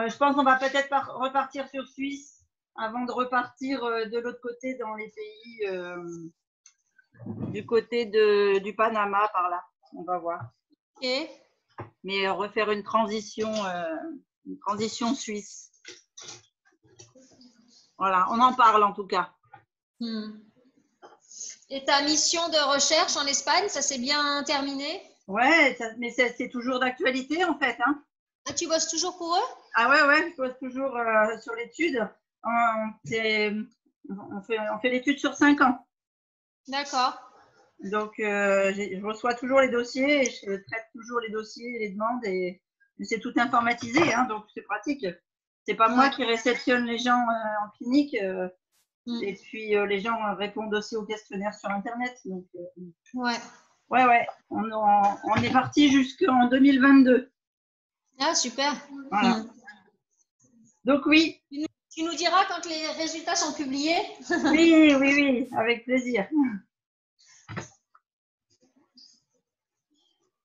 Je pense qu'on va peut-être repartir sur Suisse avant de repartir de l'autre côté dans les pays du côté du Panama, par là. On va voir. Ok. Mais refaire une transition suisse. Voilà, on en parle en tout cas. Et ta mission de recherche en Espagne, ça s'est bien terminé? Ouais, mais c'est toujours d'actualité en fait. Hein. Ah, tu bosses toujours pour eux? Ah ouais, je bosse toujours sur l'étude. On fait l'étude sur 5 ans. D'accord. Donc, je reçois toujours les dossiers et je traite toujours les dossiers et les demandes. Et c'est tout informatisé, hein, donc c'est pratique. C'est pas moi qui réceptionne les gens en clinique. Et puis, les gens répondent aussi aux questionnaires sur Internet. Donc, Ouais. On est parti jusqu'en 2022. Ah, super. Voilà. Donc, oui. Tu nous diras quand les résultats sont publiés? Oui, avec plaisir.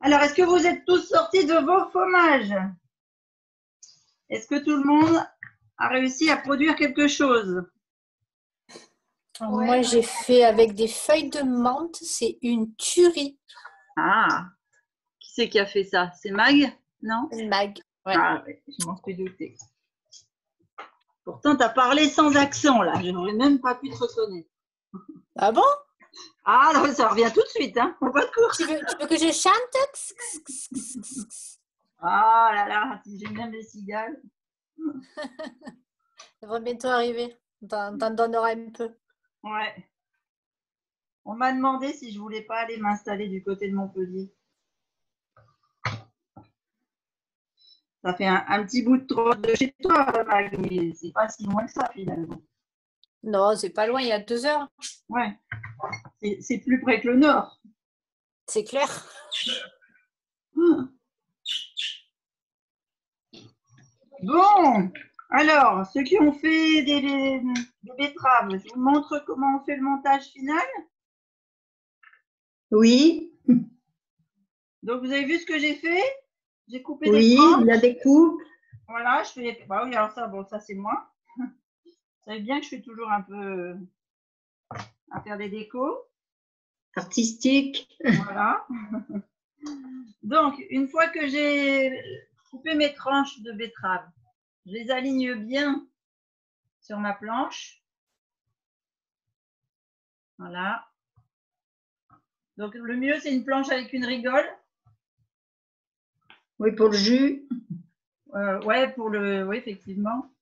Alors, est-ce que vous êtes tous sortis de vos fromages? Est-ce que tout le monde a réussi à produire quelque chose? Alors, moi, j'ai fait avec des feuilles de menthe. C'est une tuerie. Ah, qui c'est qui a fait ça? C'est Mag? Non? C'est Mag. Ouais. Ah, ouais, je m'en suis doutée. Pourtant, tu as parlé sans accent, là. Je n'aurais même pas pu te reconnaître. Ah bon? Ah, non, ça revient tout de suite, hein. On va de cours. Tu veux que je chante? Ah là là, si j'aime bien les cigales. Ça va bientôt arriver. T'en donneras un peu. Ouais. On m'a demandé si je voulais pas aller m'installer du côté de Montpellier. Ça fait un petit bout de trop de chez toi, Mag, mais c'est pas si loin que ça finalement. Non, c'est pas loin, il y a 2 heures. Ouais, c'est plus près que le nord. C'est clair. Bon, alors, ceux qui ont fait des betteraves, je vous montre comment on fait le montage final. Oui. Donc, vous avez vu ce que j'ai fait? J'ai coupé Oui, des tranches. il y a des coupes. Voilà, je fais. Bah oui, alors ça, bon, ça c'est moi. Vous savez bien que je suis toujours un peu à faire des décos. Artistique. Voilà. Donc, une fois que j'ai coupé mes tranches de betterave, je les aligne bien sur ma planche. Voilà. Donc, le mieux, c'est une planche avec une rigole. Oui, pour le jus. Ouais, oui, effectivement.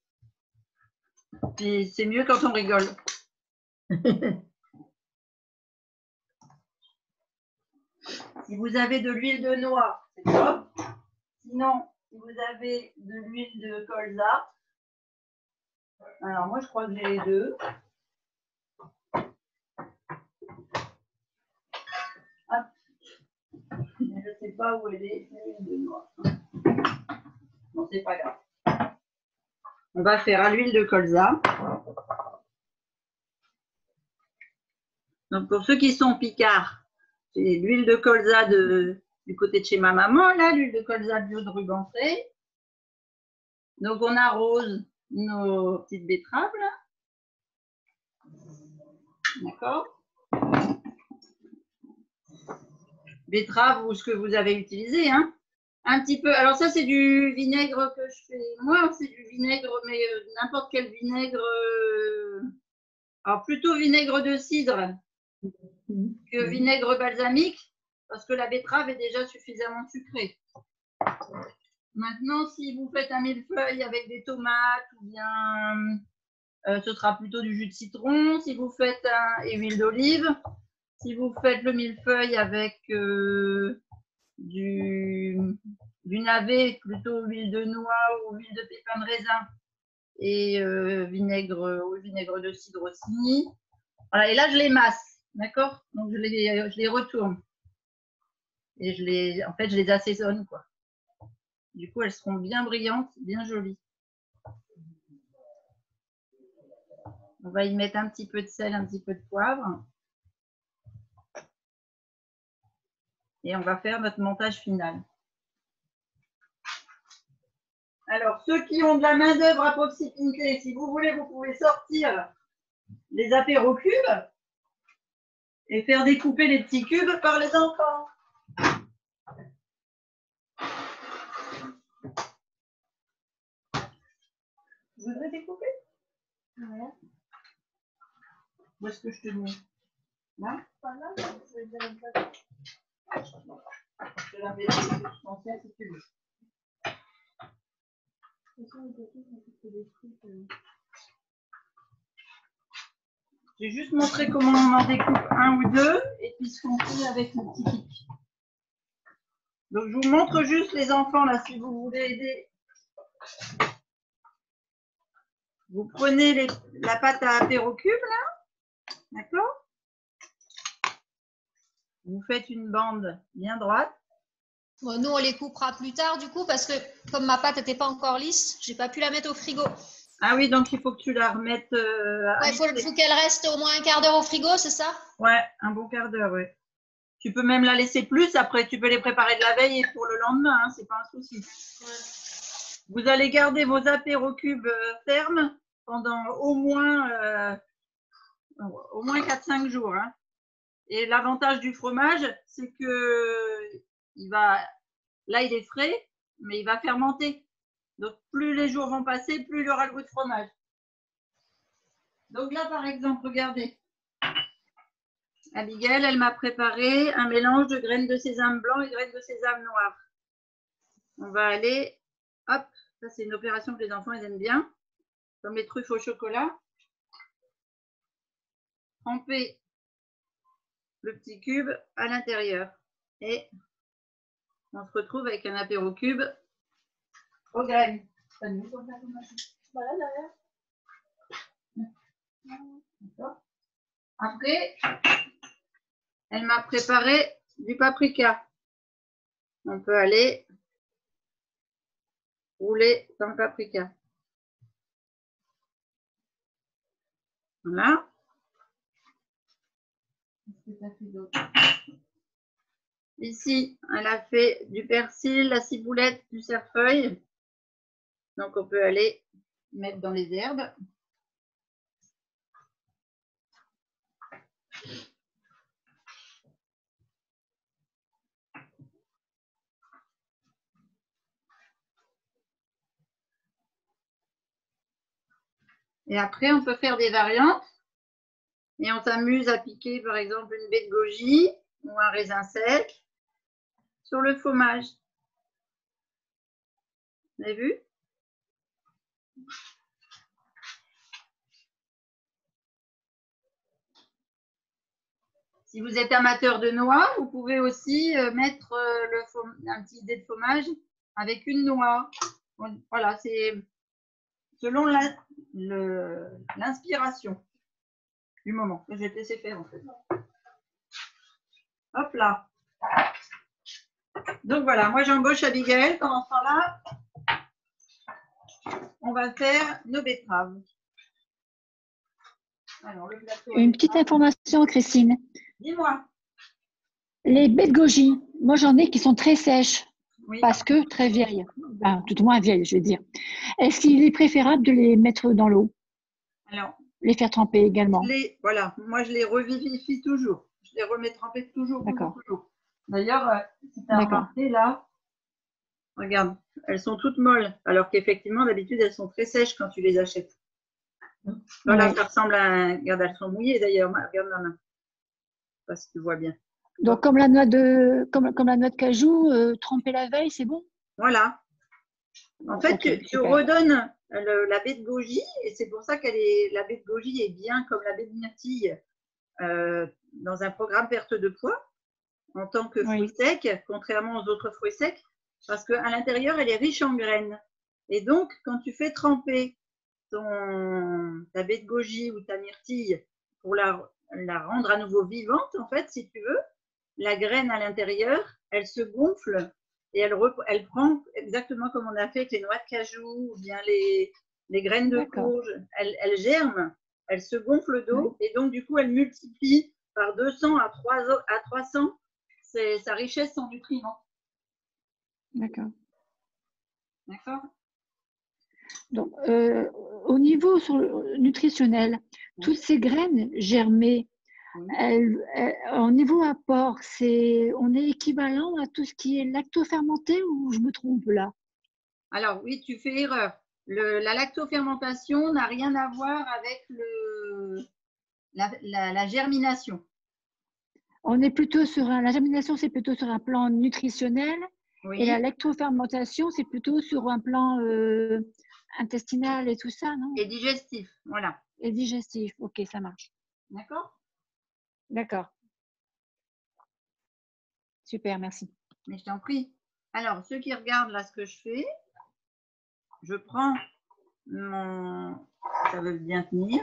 Puis c'est mieux quand on rigole. Si vous avez de l'huile de noix, c'est top. Sinon, si vous avez de l'huile de colza, alors moi je crois que j'ai les deux. Hop. Je ne sais pas où elle est, l'huile de noix. Bon, c'est pas grave. On va faire à l'huile de colza. Donc pour ceux qui sont picards, j'ai l'huile de colza du côté de chez ma maman, là, l'huile de colza bio de Rubenfray. Donc on arrose nos petites betteraves, là. D'accord? Betterave ou ce que vous avez utilisé, hein. Un petit peu. Alors ça, c'est du vinaigre que je fais. Moi, c'est du vinaigre, mais n'importe quel vinaigre. Alors plutôt vinaigre de cidre que vinaigre balsamique, parce que la betterave est déjà suffisamment sucrée. Maintenant, si vous faites un millefeuille avec des tomates, ou bien ce sera plutôt du jus de citron. Si vous faites et huile d'olive. Si vous faites le millefeuille avec du navet, plutôt huile de noix ou huile de pépins de raisin et vinaigre de cidre aussi. Voilà, et là je les masse, d'accord? Donc je les retourne et en fait je les assaisonne, quoi. Du coup elles seront bien brillantes, bien jolies. On va y mettre un petit peu de sel, un petit peu de poivre. Et on va faire notre montage final. Alors, ceux qui ont de la main-d'œuvre à proximité, si vous voulez, vous pouvez sortir les apérocubes et faire découper les petits cubes par les enfants. Vous voudrez découper? Voilà. Où est-ce que je te mets? Là? Pas là, je vais dire comme ça. Je te la mets essentielle si tu veux. J'ai juste montré comment on en découpe un ou deux et puis ce qu'on fait avec le petit pic. Donc je vous montre juste les enfants là si vous voulez aider. Vous prenez la pâte à apérocube là, d'accord? Vous faites une bande bien droite. Bon, nous, on les coupera plus tard, du coup, parce que comme ma pâte n'était pas encore lisse, j'ai pas pu la mettre au frigo. Ah oui, donc il faut que tu la remettes. Ouais, il faut qu'elle reste au moins un quart d'heure au frigo, c'est ça? Ouais, un bon quart d'heure, oui. Tu peux même la laisser plus, après tu peux les préparer de la veille et pour le lendemain, hein, c'est pas un souci. Ouais. Vous allez garder vos apérocubes fermes pendant au moins 4-5 jours. Hein. Et l'avantage du fromage, c'est que là il est frais, mais il va fermenter. Donc plus les jours vont passer, plus il y aura le goût de fromage. Donc là par exemple, regardez. Abigail, elle m'a préparé un mélange de graines de sésame blanc et graines de sésame noir. On va aller, hop, ça c'est une opération que les enfants ils aiment bien, comme les truffes au chocolat. Tremper le petit cube à l'intérieur. Et on se retrouve avec un apéro cube aux graines. Après, elle m'a préparé du paprika. On peut aller rouler dans le paprika. Voilà. Ici, elle a fait du persil, la ciboulette, du cerfeuil. Donc, on peut aller mettre dans les herbes. Et après, on peut faire des variantes. Et on s'amuse à piquer, par exemple, une baie de goji ou un raisin sec sur le fromage. Vous avez vu? Si vous êtes amateur de noix, vous pouvez aussi mettre un petit dé de fromage avec une noix. Voilà, c'est selon l'inspiration du moment. Je vais te laisser faire en fait. Hop là. Donc voilà, moi j'embauche Abigail. Pendant ce temps-là, on va faire nos betteraves. Alors, le plateau Une petite information, Christine. Dis-moi. Les baies de goji, moi j'en ai qui sont très sèches, Oui. parce que très vieilles, enfin, tout au moins vieilles, je veux dire. Est-ce qu'il est préférable de les mettre dans l'eau? Alors, les faire tremper également? Voilà, moi je les revivifie toujours. Je les remets tremper toujours. D'ailleurs, si tu as remarqué là, regarde, elles sont toutes molles, alors qu'effectivement, d'habitude, elles sont très sèches quand tu les achètes. Voilà, ça ressemble à regarde, elles sont mouillées d'ailleurs. Regarde ma main. Je sais pas si tu vois bien. Donc, comme la noix de cajou, trempée la veille, c'est bon? Voilà. En fait, tu redonnes la baie de goji, et c'est pour ça la baie de goji est bien comme la baie de myrtille dans un programme perte de poids en tant que fruit sec, contrairement aux autres fruits secs, parce qu'à l'intérieur, elle est riche en graines. Et donc, quand tu fais tremper ta baie de goji ou ta myrtille pour la rendre à nouveau vivante, en fait, si tu veux, la graine à l'intérieur, elle se gonfle et elle prend exactement comme on a fait avec les noix de cajou ou bien les graines de courge. Elle germe, elle se gonfle d'eau et donc du coup, elle multiplie par 200 à 300 sa richesse en nutriments. D'accord. D'accord. Donc, au niveau nutritionnel, toutes ces graines germées, au niveau apport, on est équivalent à tout ce qui est lactofermenté ou je me trompe là? Alors oui, tu fais erreur. La lactofermentation n'a rien à voir avec la germination. On est plutôt la germination, c'est plutôt sur un plan nutritionnel et la lactofermentation, c'est plutôt sur un plan intestinal et tout ça, non? Et digestif, voilà. Et digestif, ok, ça marche. D'accord. D'accord. Super, merci. Mais je t'en prie. Alors, ceux qui regardent là ce que je fais, je prends ça veut bien tenir.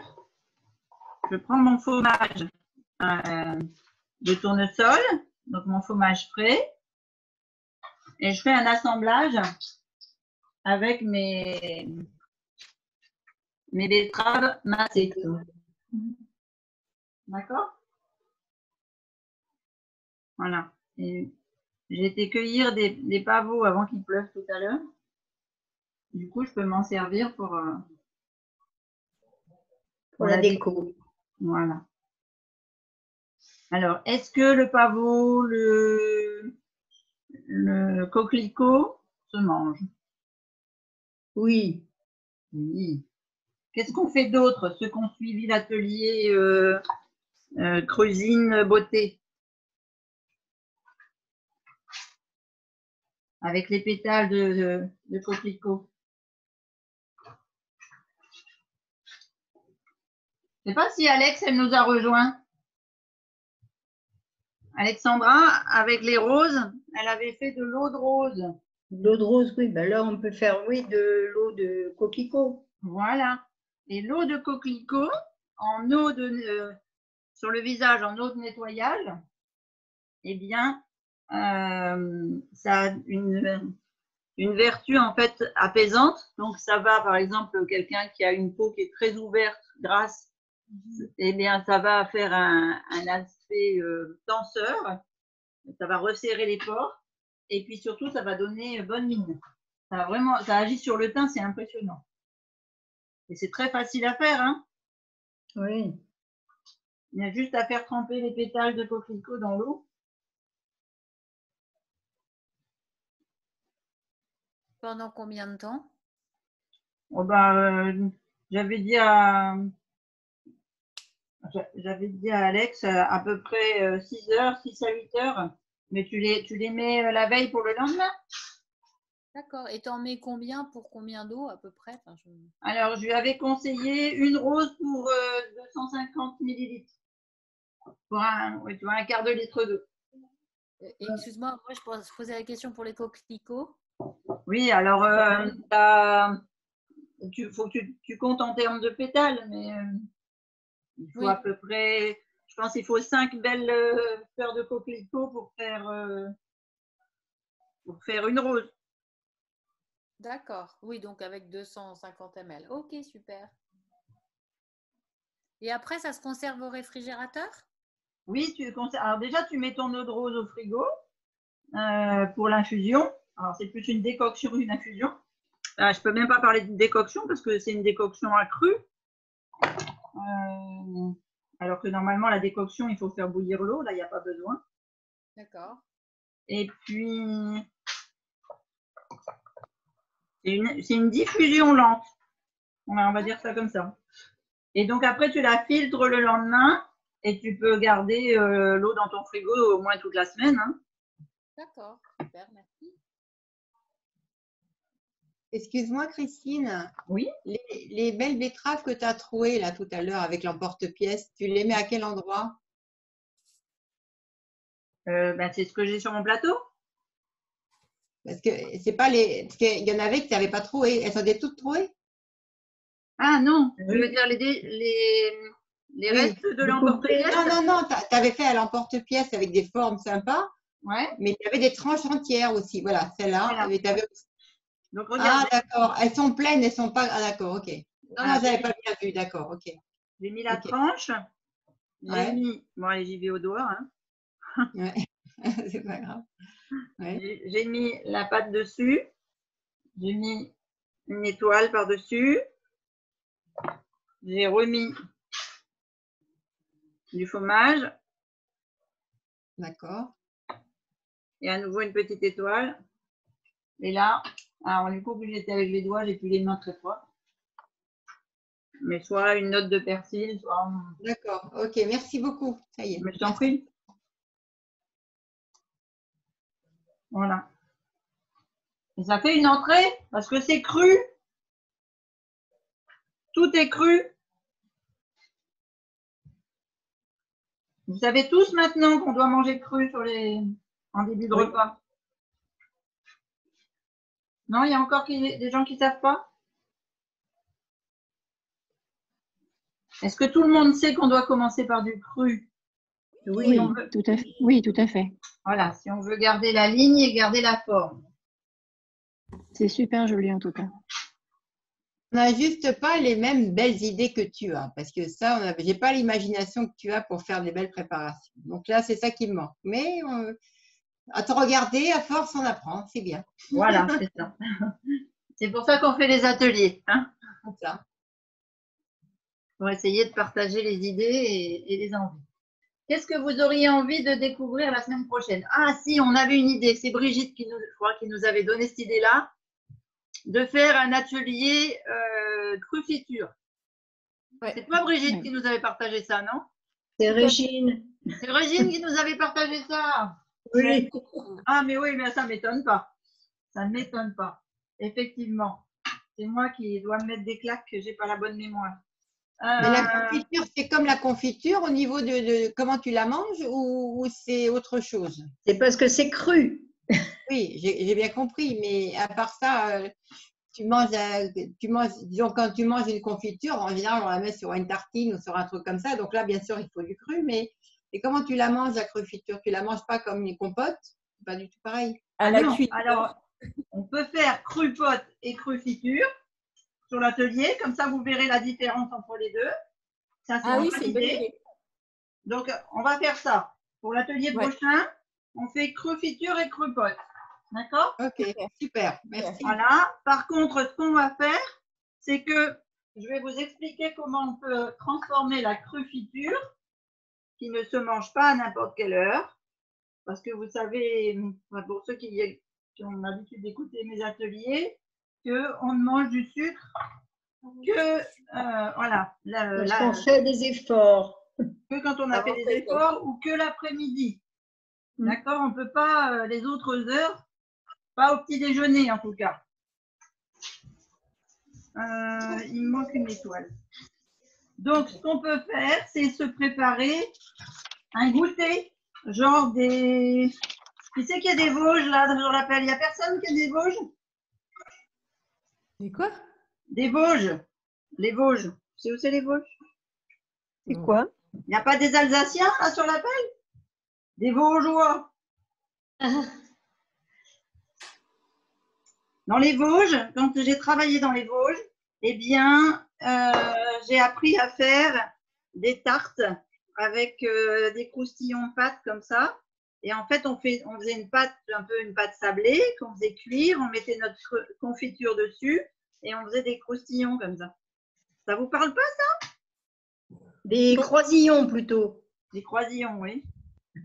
Je prends mon fromage de tournesol, donc mon fromage frais, et je fais un assemblage avec mes betteraves massées. D'accord? Voilà. J'ai été cueillir des pavots avant qu'il pleuve tout à l'heure. Du coup, je peux m'en servir pour la déco. Voilà. Alors, est-ce que le pavot, le coquelicot se mange? Oui. Oui. Qu'est-ce qu'on fait d'autre, ceux qui ont suivi l'atelier Creusine Beauté? Avec les pétales de coquelicot. Je ne sais pas si Alex, elle nous a rejoint. Alexandra, avec les roses, elle avait fait de l'eau de rose. De l'eau de rose, oui. Ben là, on peut faire, oui, de l'eau de coquelicot. Voilà. Et l'eau de coquelicot en eau de, sur le visage, en eau de nettoyage, eh bien, ça a une vertu en fait apaisante. Donc, ça va, par exemple, quelqu'un qui a une peau qui est très ouverte, grasse, eh bien, ça va faire un aspect tenseur. Ça va resserrer les pores. Et puis surtout, ça va donner bonne mine. Ça agit sur le teint, c'est impressionnant. Et c'est très facile à faire, hein? Oui. Il y a juste à faire tremper les pétales de coquelicot dans l'eau. Pendant combien de temps? Oh ben, j'avais dit à Alex à peu près 6 heures, 6 à 8 heures. Mais tu les mets la veille pour le lendemain? D'accord. Et t'en mets combien pour combien d'eau à peu près? Enfin, Alors, je lui avais conseillé une rose pour 250 millilitres. Pour tu vois, un quart de litre d'eau. Excuse-moi, moi je posais la question pour les coquelicots. Oui, alors, faut que tu comptes en termes de pétales, mais il faut à peu près, je pense qu'il faut 5 belles fleurs de coquelicot pour faire une rose. D'accord. Oui, donc avec 250 ml. Ok, super. Et après, ça se conserve au réfrigérateur? Oui, alors déjà, tu mets ton eau de rose au frigo pour l'infusion. Alors, c'est plus une décoction qu'une infusion. Je ne peux même pas parler de décoction parce que c'est une décoction accrue. Alors que normalement, la décoction, il faut faire bouillir l'eau. Là, il n'y a pas besoin. D'accord. Et puis, c'est une diffusion lente. On va dire ça comme ça. Et donc, après, tu la filtres le lendemain et tu peux garder l'eau dans ton frigo au moins toute la semaine. Hein. D'accord, super, merci. Excuse-moi, Christine. Oui. Les belles betteraves que tu as trouvées là tout à l'heure avec l'emporte-pièce, tu les mets à quel endroit? C'est ce que j'ai sur mon plateau. Parce que c'est pas les. Parce qu'il y en avait que tu n'avais pas trouvé. Elles sont toutes trouvées? Ah non, je veux dire les restes de l'emporte-pièce. Non, tu avais fait à l'emporte-pièce avec des formes sympas. Ouais. Mais tu avais des tranches entières aussi. Voilà, celle-là. Voilà. Donc, regarde. Ah, d'accord. Elles sont pleines, elles sont pas. Ah, d'accord, ok. Non, je n'avais pas bien vu, d'accord, ok. J'ai mis la tranche. J'ai mis. Bon, allez, j'y vais au doigt. Hein. Ouais, c'est pas grave. Ouais. J'ai mis la pâte dessus. J'ai mis une étoile par-dessus. J'ai remis du fromage. D'accord. Et à nouveau une petite étoile. Et là, alors du coup, vu que j'étais avec les doigts, j'ai plus les mains très froides. Mais soit une note de persil, soit. D'accord, ok, merci beaucoup. Ça y est. Mais je t'en prie. Voilà. Et ça fait une entrée parce que c'est cru. Tout est cru. Vous savez tous maintenant qu'on doit manger cru en début de repas. Non, il y a encore des gens qui ne savent pas? Est-ce que tout le monde sait qu'on doit commencer par du cru? Oui, tout à fait. Oui, tout à fait. Voilà, si on veut garder la ligne et garder la forme. C'est super joli en tout cas. On n'a juste pas les mêmes belles idées que tu as, parce que ça, j'ai pas l'imagination que tu as pour faire des belles préparations. Donc là, c'est ça qui me manque. Mais à te regarder, à force, on apprend, c'est bien. Voilà, c'est ça. C'est pour ça qu'on fait les ateliers. Hein, ça. Pour essayer de partager les idées et les envies. Qu'est-ce que vous auriez envie de découvrir la semaine prochaine? Ah si, on avait une idée. C'est Brigitte qui nous avait donné cette idée-là, de faire un atelier crufiture. Ouais. C'est toi, Brigitte, qui nous avait partagé ça, non? C'est Régine. C'est Régine qui nous avait partagé ça. Oui. Ah, mais oui, mais ça ne m'étonne pas. Ça ne m'étonne pas. Effectivement. C'est moi qui dois me mettre des claques que je n'ai pas la bonne mémoire. Mais la confiture, c'est comme la confiture au niveau de comment tu la manges ou c'est autre chose? C'est parce que c'est cru. Oui, j'ai bien compris, mais à part ça, disons, quand tu manges une confiture, en général, on la met sur une tartine ou sur un truc comme ça. Donc là, bien sûr, il faut du cru, mais et comment tu la manges, la confiture? Tu la manges pas comme une compote? C'est pas du tout pareil. Ah non, alors, on peut faire cru-pote et cru-fiture sur l'atelier. Comme ça, vous verrez la différence entre les deux. Ça, c'est une bonne idée. Donc, on va faire ça. Pour l'atelier prochain, on fait cru-fiture et cru-pote. D'accord? Ok, super. Merci. Voilà. Par contre, ce qu'on va faire, c'est que je vais vous expliquer comment on peut transformer la cru-fiture qui ne se mange pas à n'importe quelle heure. Parce que vous savez, pour ceux qui ont l'habitude d'écouter mes ateliers, qu'on ne mange du sucre que, voilà. Parce qu'on fait des efforts. Que quand on a fait des efforts ou que l'après-midi. D'accord? On ne peut pas les autres heures, pas au petit déjeuner en tout cas. Il me manque une étoile. Donc, ce qu'on peut faire, c'est se préparer un goûter, genre des... Tu sais qu'il y a des Vosges là, je l'appelle. Il n'y a personne qui a des Vosges? Des quoi? Des Vosges. Les Vosges. Tu sais où c'est les Vosges? C'est quoi? Il n'y a pas des Alsaciens là sur l'appel? Des Vosgeois. Dans les Vosges, quand j'ai travaillé dans les Vosges, eh bien, j'ai appris à faire des tartes avec des croustillons de pâte comme ça. Et en fait, on faisait une pâte, un peu une pâte sablée qu'on faisait cuire, on mettait notre confiture dessus et on faisait des croustillons comme ça. Ça vous parle pas ça? Des croisillons plutôt. Des croisillons, oui.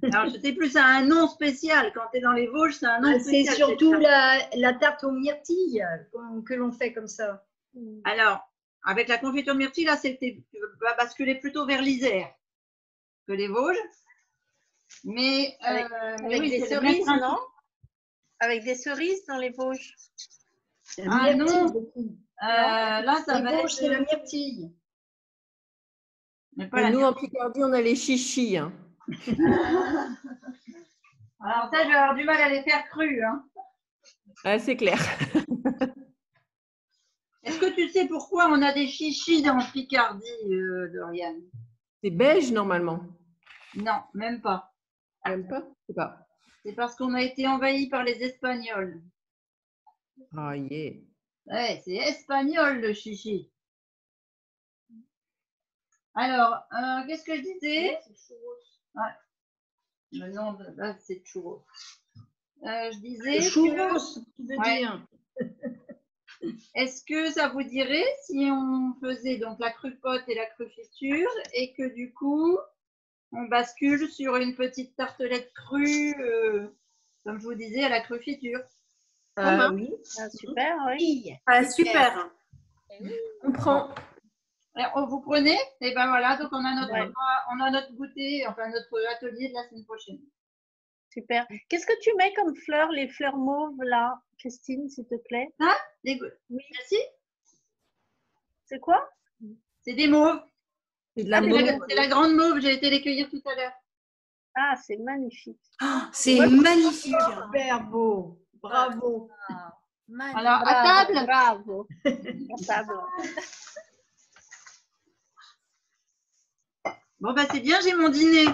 Alors, je sais plus, ça a un nom spécial. Quand tu es dans les Vosges, c'est un nom spécial. C'est surtout la tarte aux myrtilles que l'on fait comme ça. Alors, avec la confiture de myrtille, là, tu vas basculer plutôt vers l'Isère que les Vosges. Mais avec oui, des cerises, non? Avec des cerises dans les Vosges. Ah non, là, ça va être... c'est la myrtille. Mais pas nous, en Picardie, on a les chichis. Hein. Alors ça, je vais avoir du mal à les faire crus. Hein. Ah, c'est clair. Est-ce que tu sais pourquoi on a des chichis en Picardie, Doriane? C'est beige, normalement. Non, même pas. Même pas? C'est pas. C'est parce qu'on a été envahi par les Espagnols. Ah, yeah. Ouais, c'est espagnol le chichi. Alors, qu'est-ce que je disais? Ouais. Le nom de là, c'est churros. Je disais. Churros, tu veux dire. Est-ce que ça vous dirait si on faisait donc la cru-pote et la cru-fiture et que du coup, on bascule sur une petite tartelette crue, comme je vous disais, à la cru-fiture? Oui. Ah, super, oui. Ah, super. On prend. Alors, vous prenez? Et ben voilà, donc on a notre goûter, enfin notre atelier de la semaine prochaine. Super. Qu'est-ce que tu mets comme fleurs, les fleurs mauves là, Christine, s'il te plaît? Ah, oui. Merci. C'est quoi? C'est des mauves. C'est de la mauve. C'est la grande mauve, j'ai été les cueillir tout à l'heure. Ah, c'est magnifique. Oh, c'est magnifique. Super beau. Bravo. Alors, à table. Bravo. À table. Bon, bah c'est bien, j'ai mon dîner.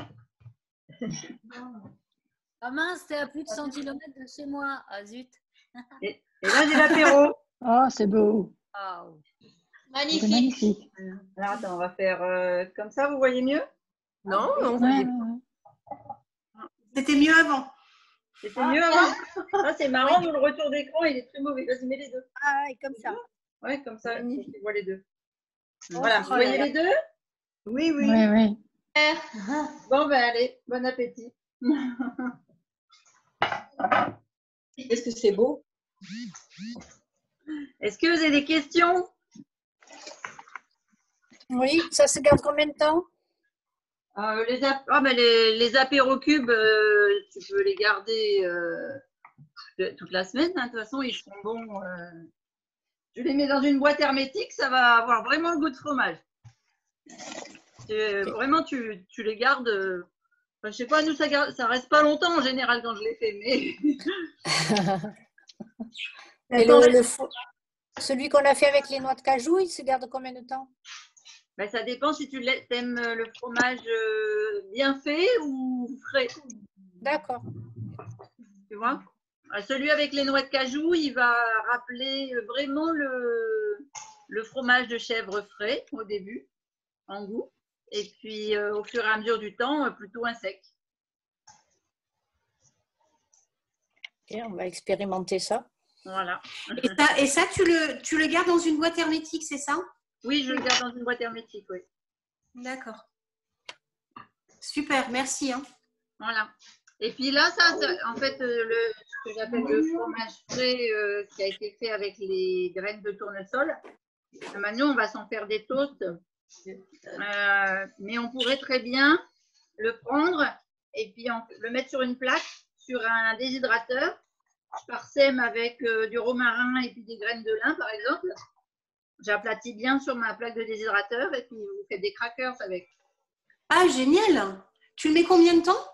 Ah mince, t'es à plus de 100 km de chez moi. Ah zut. Et là, j'ai l'apéro. Oh, c'est beau. Oh. C'est magnifique. Alors, attends, on va faire comme ça, vous voyez mieux? Non, non, Ouais, c'était mieux avant. C'était mieux avant? Ah, c'est marrant, nous, le retour d'écran, il est très mauvais. Vas-y, mets les deux. Ah, et comme ça. Ouais, comme ça, tu vois les deux. Voilà, vous voyez les deux? Oui, oui. oui, oui. Bon, ben allez, bon appétit. Est-ce que c'est beau? Est-ce que vous avez des questions? Oui, ça se garde combien de temps? Les apérocubes, tu peux les garder toute la semaine. Hein. De toute façon, ils seront bons. Je les mets dans une boîte hermétique, ça va avoir vraiment le goût de fromage. Vraiment, tu les gardes. Enfin, je sais pas, nous, ça reste pas longtemps en général quand je les fais, mais. Et celui qu'on a fait avec les noix de cajou, il se garde combien de temps? Ben, ça dépend si tu aimes le fromage bien fait ou frais. D'accord. Tu vois? Celui avec les noix de cajou, il va rappeler vraiment le fromage de chèvre frais au début, en goût. Et puis, au fur et à mesure du temps, plutôt un sec. Et on va expérimenter ça. Voilà. Et ça tu le gardes dans une boîte hermétique, c'est ça? Oui, je le garde dans une boîte hermétique, oui. D'accord. Super, merci. Hein. Voilà. Et puis là, ça en fait, ce que j'appelle le fromage frais qui a été fait avec les graines de tournesol. Maintenant, on va s'en faire des toasts. Mais on pourrait très bien le prendre et puis le mettre sur une plaque, sur un déshydrateur. Je parsème avec du romarin et puis des graines de lin, par exemple. J'aplatis bien sur ma plaque de déshydrateur et puis vous faites des crackers avec. Ah, génial! Tu le mets combien de temps?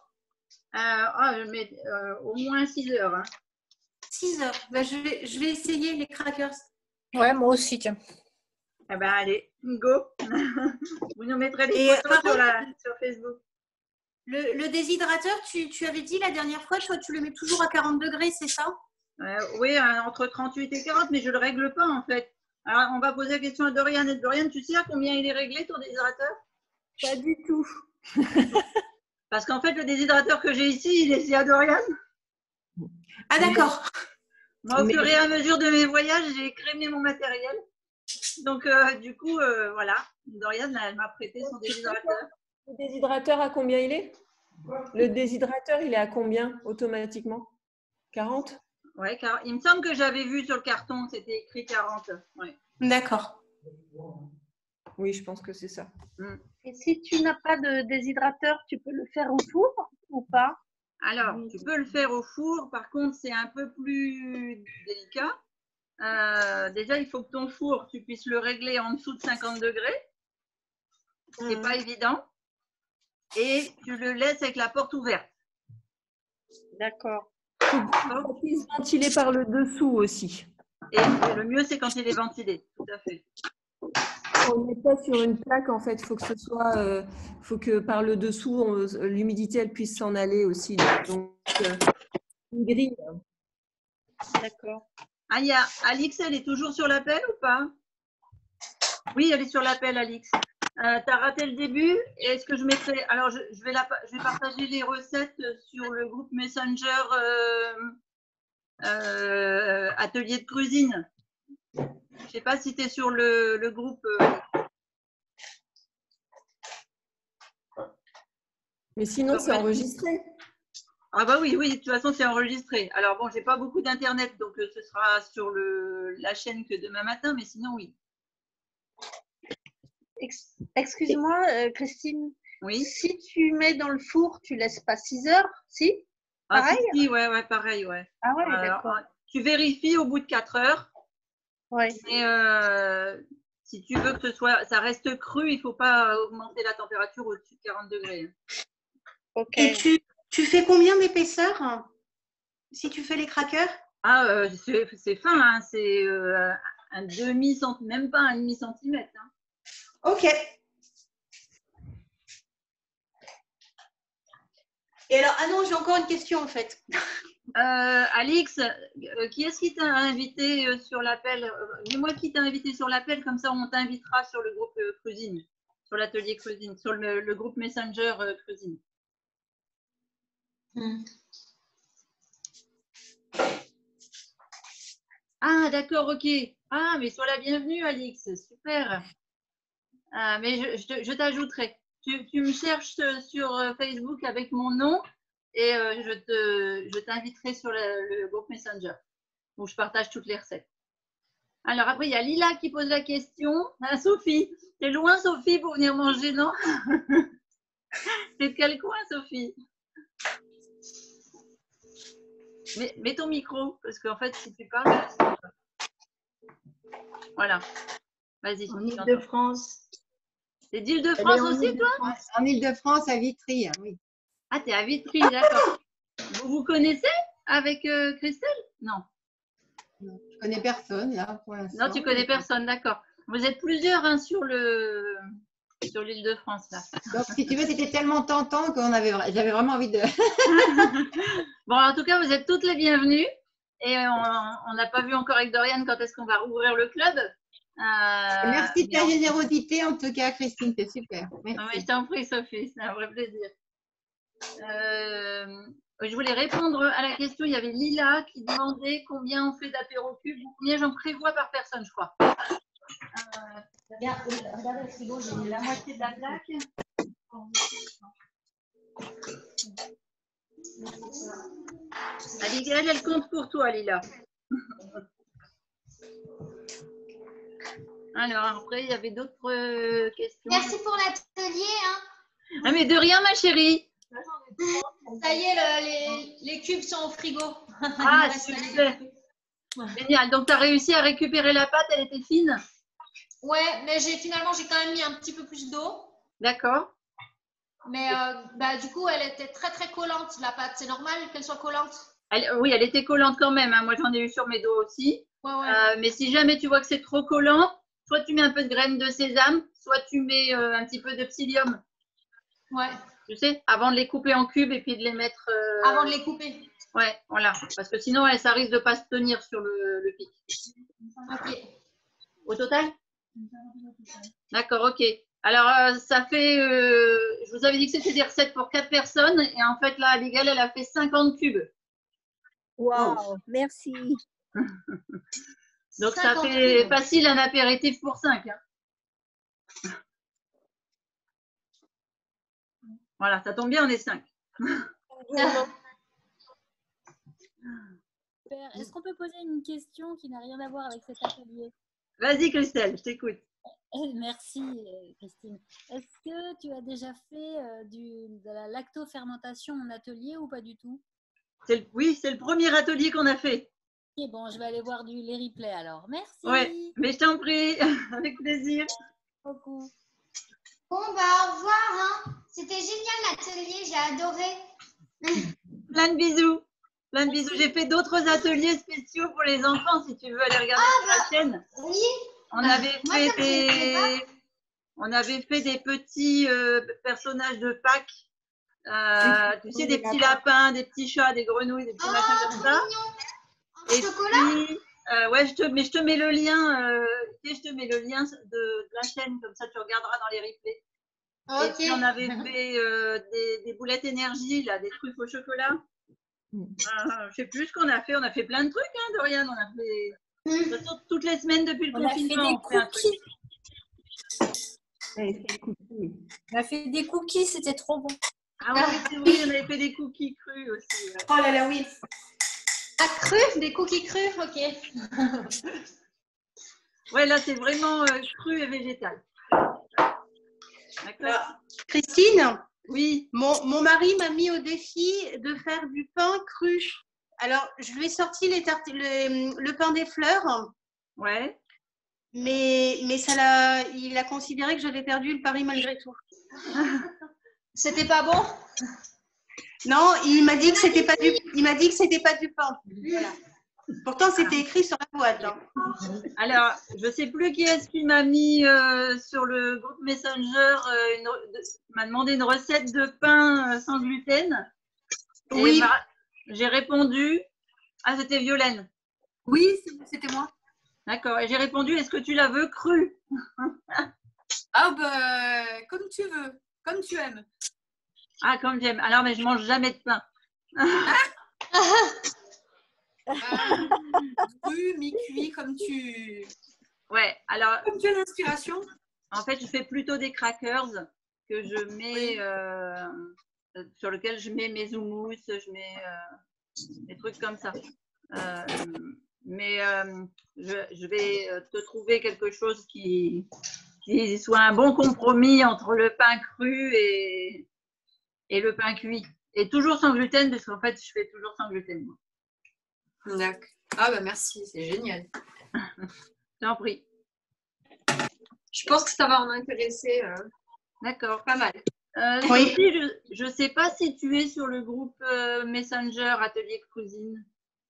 Je mets au moins 6 heures. Hein. 6 heures. Ben, je vais essayer les crackers. Ouais, moi aussi, tiens. Eh ben, allez, go! Vous nous mettrez les photos sur Facebook. Le déshydrateur, tu avais dit la dernière fois, toi, tu le mets toujours à 40 degrés, c'est ça? Oui, entre 38 et 40, mais je ne le règle pas en fait. Alors, on va poser la question à Dorian. Et Dorian, tu sais à combien il est réglé ton déshydrateur? Pas du tout. Parce qu'en fait, le déshydrateur que j'ai ici, il est chez à Dorian. Ah, d'accord. Moi, au fur et à mesure de mes voyages, j'ai écrémé mon matériel. Donc, du coup, voilà. Dorian, elle m'a prêté son déshydrateur. Le déshydrateur, à combien il est? Le déshydrateur, il est à combien automatiquement? 40? Ouais, il me semble que j'avais vu sur le carton, c'était écrit 40. Ouais. D'accord. Oui, je pense que c'est ça. Et si tu n'as pas de déshydrateur, tu peux le faire au four ou pas? Alors, tu peux le faire au four. Par contre, c'est un peu plus délicat. Déjà, il faut que ton four, tu puisses le régler en dessous de 50 degrés. C'est pas évident. Et tu le laisses avec la porte ouverte. D'accord. Il puisse ventiler par le dessous aussi. Et le mieux, c'est quand il est ventilé. Tout à fait. On ne met pas sur une plaque, en fait. Il faut que ce soit, faut que par le dessous, l'humidité, elle puisse s'en aller aussi. Donc, une grille. D'accord. Ah, il y a Alix, elle est toujours sur l'appel ou pas? Oui, elle est sur l'appel, Alix. Tu as raté le début. Est-ce que je mettrai… Alors, je vais partager les recettes sur le groupe Messenger Atelier de cuisine. Je ne sais pas si tu es sur le groupe. Mais sinon, c'est enregistré. Ah bah oui, de toute façon, c'est enregistré. Alors bon, j'ai pas beaucoup d'internet, donc ce sera sur la chaîne que demain matin, mais sinon, oui. Excuse-moi, Christine. Oui. Si tu mets dans le four, tu laisses pas 6 heures, si? Pareil? Ah, si, ouais, pareil, ouais. Ah ouais, d'accord. Tu vérifies au bout de 4 heures. Ouais. Mais si tu veux que ça reste cru, il ne faut pas augmenter la température au-dessus de 40 degrés. Ok. Et tu fais combien d'épaisseur si tu fais les crackers? Ah, c'est fin, hein, c'est un demi-centimètre, même pas un demi-centimètre. Hein. Ok. Et alors, ah non, j'ai encore une question en fait. Alix, qui est-ce qui t'a invité sur l'appel? Dis-moi qui t'a invité sur l'appel, comme ça on t'invitera sur le groupe cuisine, sur l'atelier cuisine, sur le groupe Messenger cuisine. Ah, d'accord, ok. Ah, mais sois la bienvenue, Alix, super. Ah, mais je t'ajouterai. Tu me cherches sur Facebook avec mon nom et je t'inviterai sur le groupe Messenger où je partage toutes les recettes. Alors après, il y a Lila qui pose la question. Ah, Sophie, t'es loin, Sophie, pour venir manger, non? T'es de quel coin, Sophie? Mets ton micro, parce qu'en fait, si tu parles… Voilà. Vas-y. En Ile-de-France. T'es d'Île-de-France aussi, toi? En Île-de-France, à Vitry, hein, oui. Ah, t'es à Vitry, d'accord. Vous vous connaissez avec Christelle? Non. Je connais personne, là, pour l'instant. Non, tu connais personne, d'accord. Vous êtes plusieurs hein, sur l'Île-de-France, là. Donc, si tu veux, c'était tellement tentant que j'avais vraiment envie de… Bon, en tout cas, vous êtes toutes les bienvenues. Et on n'a pas vu encore avec Dorian quand est-ce qu'on va rouvrir le club. Merci de ta générosité, en tout cas, Christine, c'est super. Merci. Non, mais je t'en prie, Sophie, c'est un vrai plaisir. Je voulais répondre à la question. Il y avait Lila qui demandait combien on fait d'apéro cube, combien j'en prévois par personne, je crois. Regardez le frigo, j'ai mis la moitié de la plaque. Abigail, elle compte pour toi, Lila. Alors, après, il y avait d'autres questions. Merci pour l'atelier. Hein. Ah, mais de rien, ma chérie. Ça y est, les cubes sont au frigo. Ah, super. Génial. Donc, tu as réussi à récupérer la pâte, elle était fine? Ouais, mais finalement, j'ai quand même mis un petit peu plus d'eau. D'accord. Mais du coup, elle était très, très collante, la pâte. C'est normal qu'elle soit collante? Oui, elle était collante quand même. Hein. Moi, j'en ai eu sur mes dos aussi. Ouais. Mais si jamais tu vois que c'est trop collant, soit tu mets un peu de graines de sésame, soit tu mets un petit peu de psyllium. Ouais. Tu sais, avant de les couper en cubes et puis de les mettre… Avant de les couper. Ouais, voilà. Parce que sinon, ça risque de ne pas se tenir sur le pic. Ok. Au total? D'accord, ok. Alors, ça fait… je vous avais dit que c'était des recettes pour 4 personnes. Et en fait, là, Abigail, elle a fait 50 cubes. Waouh, merci. Donc, ça fait facile un apéritif pour 5. Hein. Voilà, ça tombe bien, on est 5. Est-ce qu'on peut poser une question qui n'a rien à voir avec cet atelier? Vas-y, Christelle, je t'écoute. Merci, Christine. Est-ce que tu as déjà fait de la lactofermentation en atelier ou pas du tout? Oui, c'est le premier atelier qu'on a fait. Ok, bon, je vais aller voir les replays alors. Merci. Oui, mais je t'en prie, avec plaisir. Beaucoup. Bon, au revoir. Hein. C'était génial l'atelier, j'ai adoré. Plein de bisous. Plein de bisous. J'ai fait d'autres ateliers spéciaux pour les enfants, si tu veux aller regarder sur la chaîne. Oui. On avait fait des petits personnages de Pâques. Tu sais, des petits lapins, des petits chats, des grenouilles, des petits machins comme ça. Et chocolat. Puis, ouais, je te mets le lien. Je te mets le lien de la chaîne, comme ça tu regarderas dans les replays. Okay. Et puis on avait fait des boulettes énergie, là, des trucs au chocolat. Je sais plus ce qu'on a fait. On a fait plein de trucs, hein, Dorian. On a fait toutes les semaines depuis le confinement. On a fait des cookies. On a fait des cookies, c'était trop bon. Ah oui, c'est vrai, on avait fait des cookies crus aussi. Ouais. Oh là là, oui. Ah, crus? Des cookies crus? Ok. Ouais, là, c'est vraiment cru et végétal. D'accord. Christine? Oui. Mon mari m'a mis au défi de faire du pain cru. Alors, je lui ai sorti le pain des fleurs. Ouais. Mais il a considéré que j'avais perdu le pari malgré tout. C'était pas bon? Non, il m'a dit que c'était pas du pain. Voilà. Pourtant, c'était écrit sur la boîte. Hein. Alors, je ne sais plus qui est-ce qui m'a mis sur le groupe Messenger, m'a demandé une recette de pain sans gluten. Oui. J'ai répondu. Ah, c'était Violaine. Oui, c'était moi. D'accord. Et j'ai répondu, est-ce que tu la veux crue? Ah, comme tu veux, comme tu aimes. Ah, comme j'aime. Alors, mais je mange jamais de pain. Cru, mi-cuit, comme tu… Ouais, alors… Comme tu as l'inspiration. En fait, je fais plutôt des crackers que je mets… sur lesquels je mets mes houmous, je mets des trucs comme ça. Mais je vais te trouver quelque chose qui soit un bon compromis entre le pain cru et le pain cuit. Et toujours sans gluten, parce qu'en fait, je fais toujours sans gluten. D'accord. Ah, merci, c'est génial. T'en prie. Je pense que ça va en intéresser D'accord. Pas mal. Oui. Sophie, je ne sais pas si tu es sur le groupe Messenger Atelier Cuisine.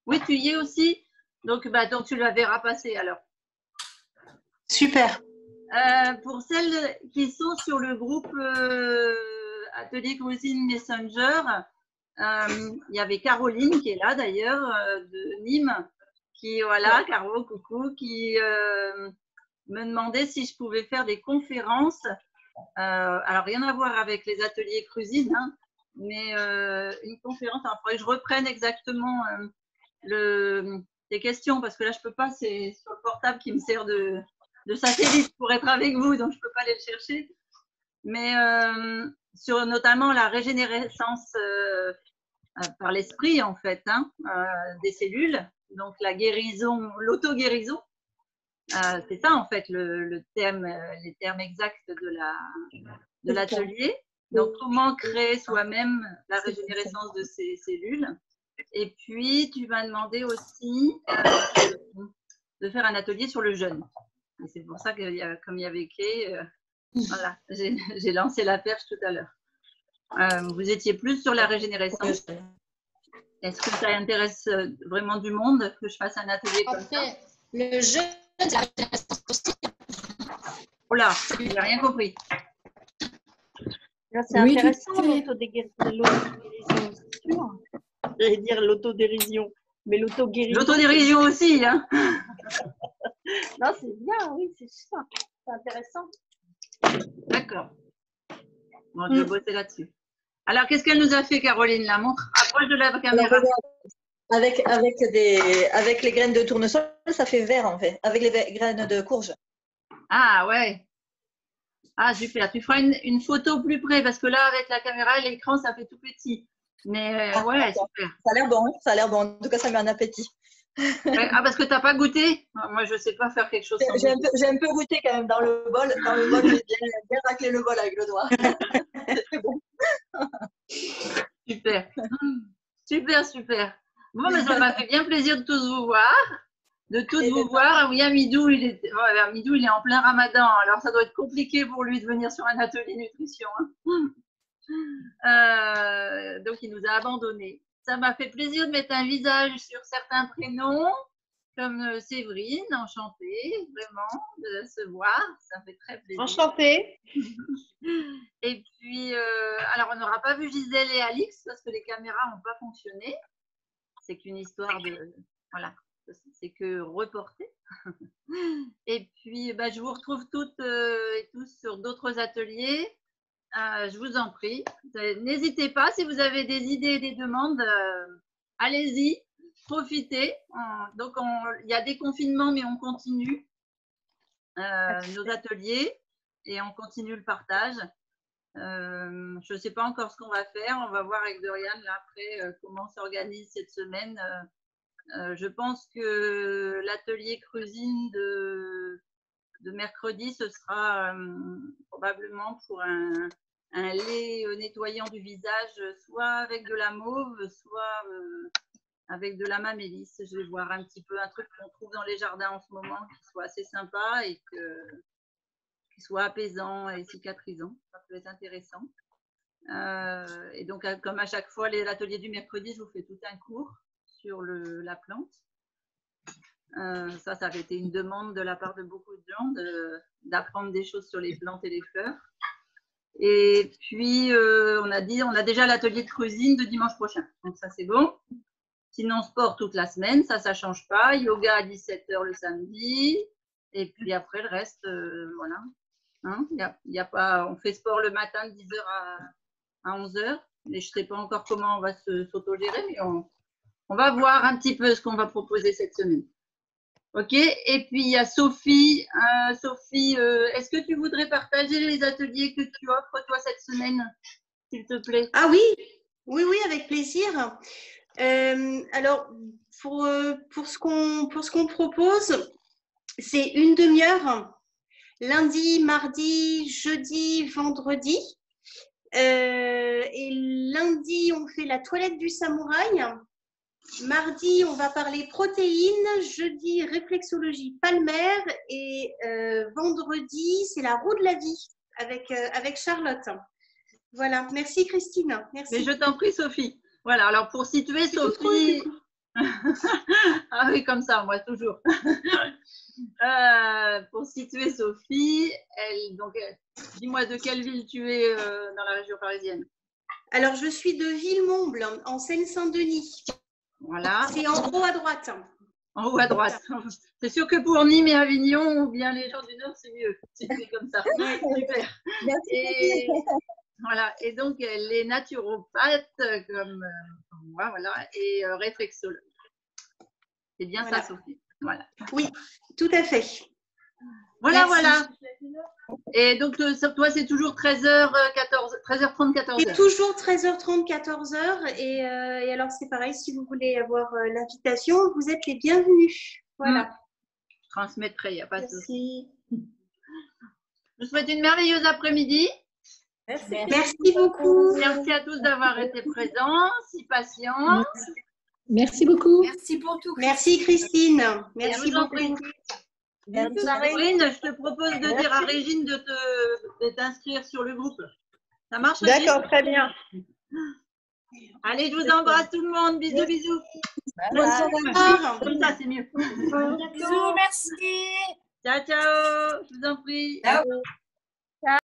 Oui, tu y es aussi. Donc tu la verras passer alors. Super. Pour celles qui sont sur le groupe Atelier Cuisine Messenger, il y avait Caroline qui est là d'ailleurs, de Nîmes, qui, voilà, Caro, coucou, qui me demandait si je pouvais faire des conférences. Alors, rien à voir avec les ateliers cuisine, hein, mais une conférence. Alors, il faudrait que je reprenne exactement les questions, parce que là, je ne peux pas, c'est sur le portable qui me sert de satellite pour être avec vous, donc je ne peux pas aller le chercher. Mais sur notamment la régénérescence par l'esprit, en fait, hein, des cellules, donc la guérison, l'auto-guérison. C'est ça, en fait, les termes exacts de l'atelier. Donc, comment créer soi-même la régénérescence de ces cellules. Et puis, tu m'as demandé aussi de faire un atelier sur le jeûne. Et c'est pour ça que, comme il y avait écrit, voilà, j'ai lancé la perche tout à l'heure. Vous étiez plus sur la régénérescence. Est-ce que ça intéresse vraiment du monde que je fasse un atelier comme ça? Le jeûne, c'est la régénérescence aussi. Oh là, je n'ai rien compris. C'est intéressant, l'autodérision, c'est sûr. J'allais dire l'autodérision, mais l'autodérision. L'autodérision aussi, hein. Non, c'est bien, oui, c'est ça. C'est intéressant. D'accord. Bon, je vais bosser là-dessus. Alors, qu'est-ce qu'elle nous a fait, Caroline? La montre, approche de la caméra. Avec les graines de tournesol, ça fait vert en fait, avec les graines de courge. Ah ouais. Ah super, tu feras une photo plus près parce que là avec la caméra, l'écran ça fait tout petit. Mais ouais, super. Ça a l'air bon, ça a l'air bon. En tout cas, ça met un appétit. Ouais, ah parce que tu n'as pas goûté? Moi je ne sais pas faire quelque chose. J'ai un peu goûté quand même dans le bol. Dans le bol, j'ai bien raclé le bol avec le doigt. C'est bon. Super. Super, super. Bon, mais ça m'a fait bien plaisir de tous vous voir. Oui, Amidou, il est en plein ramadan, alors ça doit être compliqué pour lui de venir sur un atelier nutrition. Hein. Donc, il nous a abandonnés. Ça m'a fait plaisir de mettre un visage sur certains prénoms, comme Séverine, enchantée, vraiment, de se voir. Ça fait très plaisir. Enchantée. Et puis, alors, on n'aura pas vu Gisèle et Alix parce que les caméras n'ont pas fonctionné. C'est qu'une histoire de... Voilà, c'est que reporté. Et puis, je vous retrouve toutes et tous sur d'autres ateliers. Je vous en prie. N'hésitez pas, si vous avez des idées et des demandes, allez-y, profitez. Donc, il y a des confinements, mais on continue nos ateliers et on continue le partage. Je ne sais pas encore ce qu'on va faire. On va voir avec Dorian là, après comment s'organise cette semaine. Je pense que l'atelier cuisine de mercredi, ce sera probablement pour un lait nettoyant du visage, soit avec de la mauve, soit avec de la mamélisse. Je vais voir un petit peu un truc qu'on trouve dans les jardins en ce moment, qui soit assez sympa et qui soit apaisant et cicatrisant. Ça peut être intéressant. Et donc, comme à chaque fois, l'atelier du mercredi, je vous fais tout un cours sur la plante. Ça avait été une demande de la part de beaucoup de gens d'apprendre des choses sur les plantes et les fleurs. Et puis, on a déjà l'atelier de cuisine de dimanche prochain. Donc, ça, c'est bon. Sinon, sport toute la semaine, ça ne change pas. Yoga à 17 h le samedi. Et puis après, le reste, voilà. Hein, y a pas, on fait sport le matin de 10 h à 11 h. Mais je ne sais pas encore comment on va s'autogérer, mais on va voir un petit peu ce qu'on va proposer cette semaine. OK. Et puis, il y a Sophie. Sophie, est-ce que tu voudrais partager les ateliers que tu offres, toi, cette semaine, s'il te plaît? Ah oui, oui, avec plaisir. Alors, pour ce qu'on propose, c'est une demi-heure, lundi, mardi, jeudi, vendredi. Et lundi, on fait la toilette du samouraï. Mardi, on va parler protéines. Jeudi, réflexologie palmaire. Et vendredi, c'est la roue de la vie. avec Charlotte. Voilà, merci Christine. Merci. Mais je t'en prie, Sophie. Voilà, alors pour situer Sophie. Ah oui, comme ça, moi, toujours. Pour situer Sophie, dis-moi de quelle ville tu es dans la région parisienne. Alors, je suis de Villemomble, en Seine-Saint-Denis. Voilà. C'est en haut à droite. En haut à droite. C'est sûr que pour Nîmes et Avignon, ou bien les gens du Nord, c'est mieux. C'est comme ça. Super. Et, voilà. Et donc, elle est naturopathe comme moi, voilà, et réflexologue. C'est bien voilà. ça, Sophie. Voilà. Oui, tout à fait. Voilà, Merci. voilà. Et donc, toi, c'est toujours 13h30, 14h. C'est toujours 13h30, 14h. Et alors, c'est pareil, si vous voulez avoir l'invitation, vous êtes les bienvenus. Voilà. Je transmettrai, il n'y a pas de souci. Je vous souhaite une merveilleuse après-midi. Merci beaucoup. Merci à tous d'avoir été présents, si patients. Merci beaucoup. Merci pour tout. Merci Christine. Merci beaucoup. Régine, je te propose de dire à Régine de t'inscrire sur le groupe. Ça marche? D'accord, très bien. Allez, je vous embrasse tout le monde. Bisous, bisous. Bonne soirée. Comme ça, c'est mieux. Bisous, merci. Ciao, ciao. Je vous en prie. Ciao.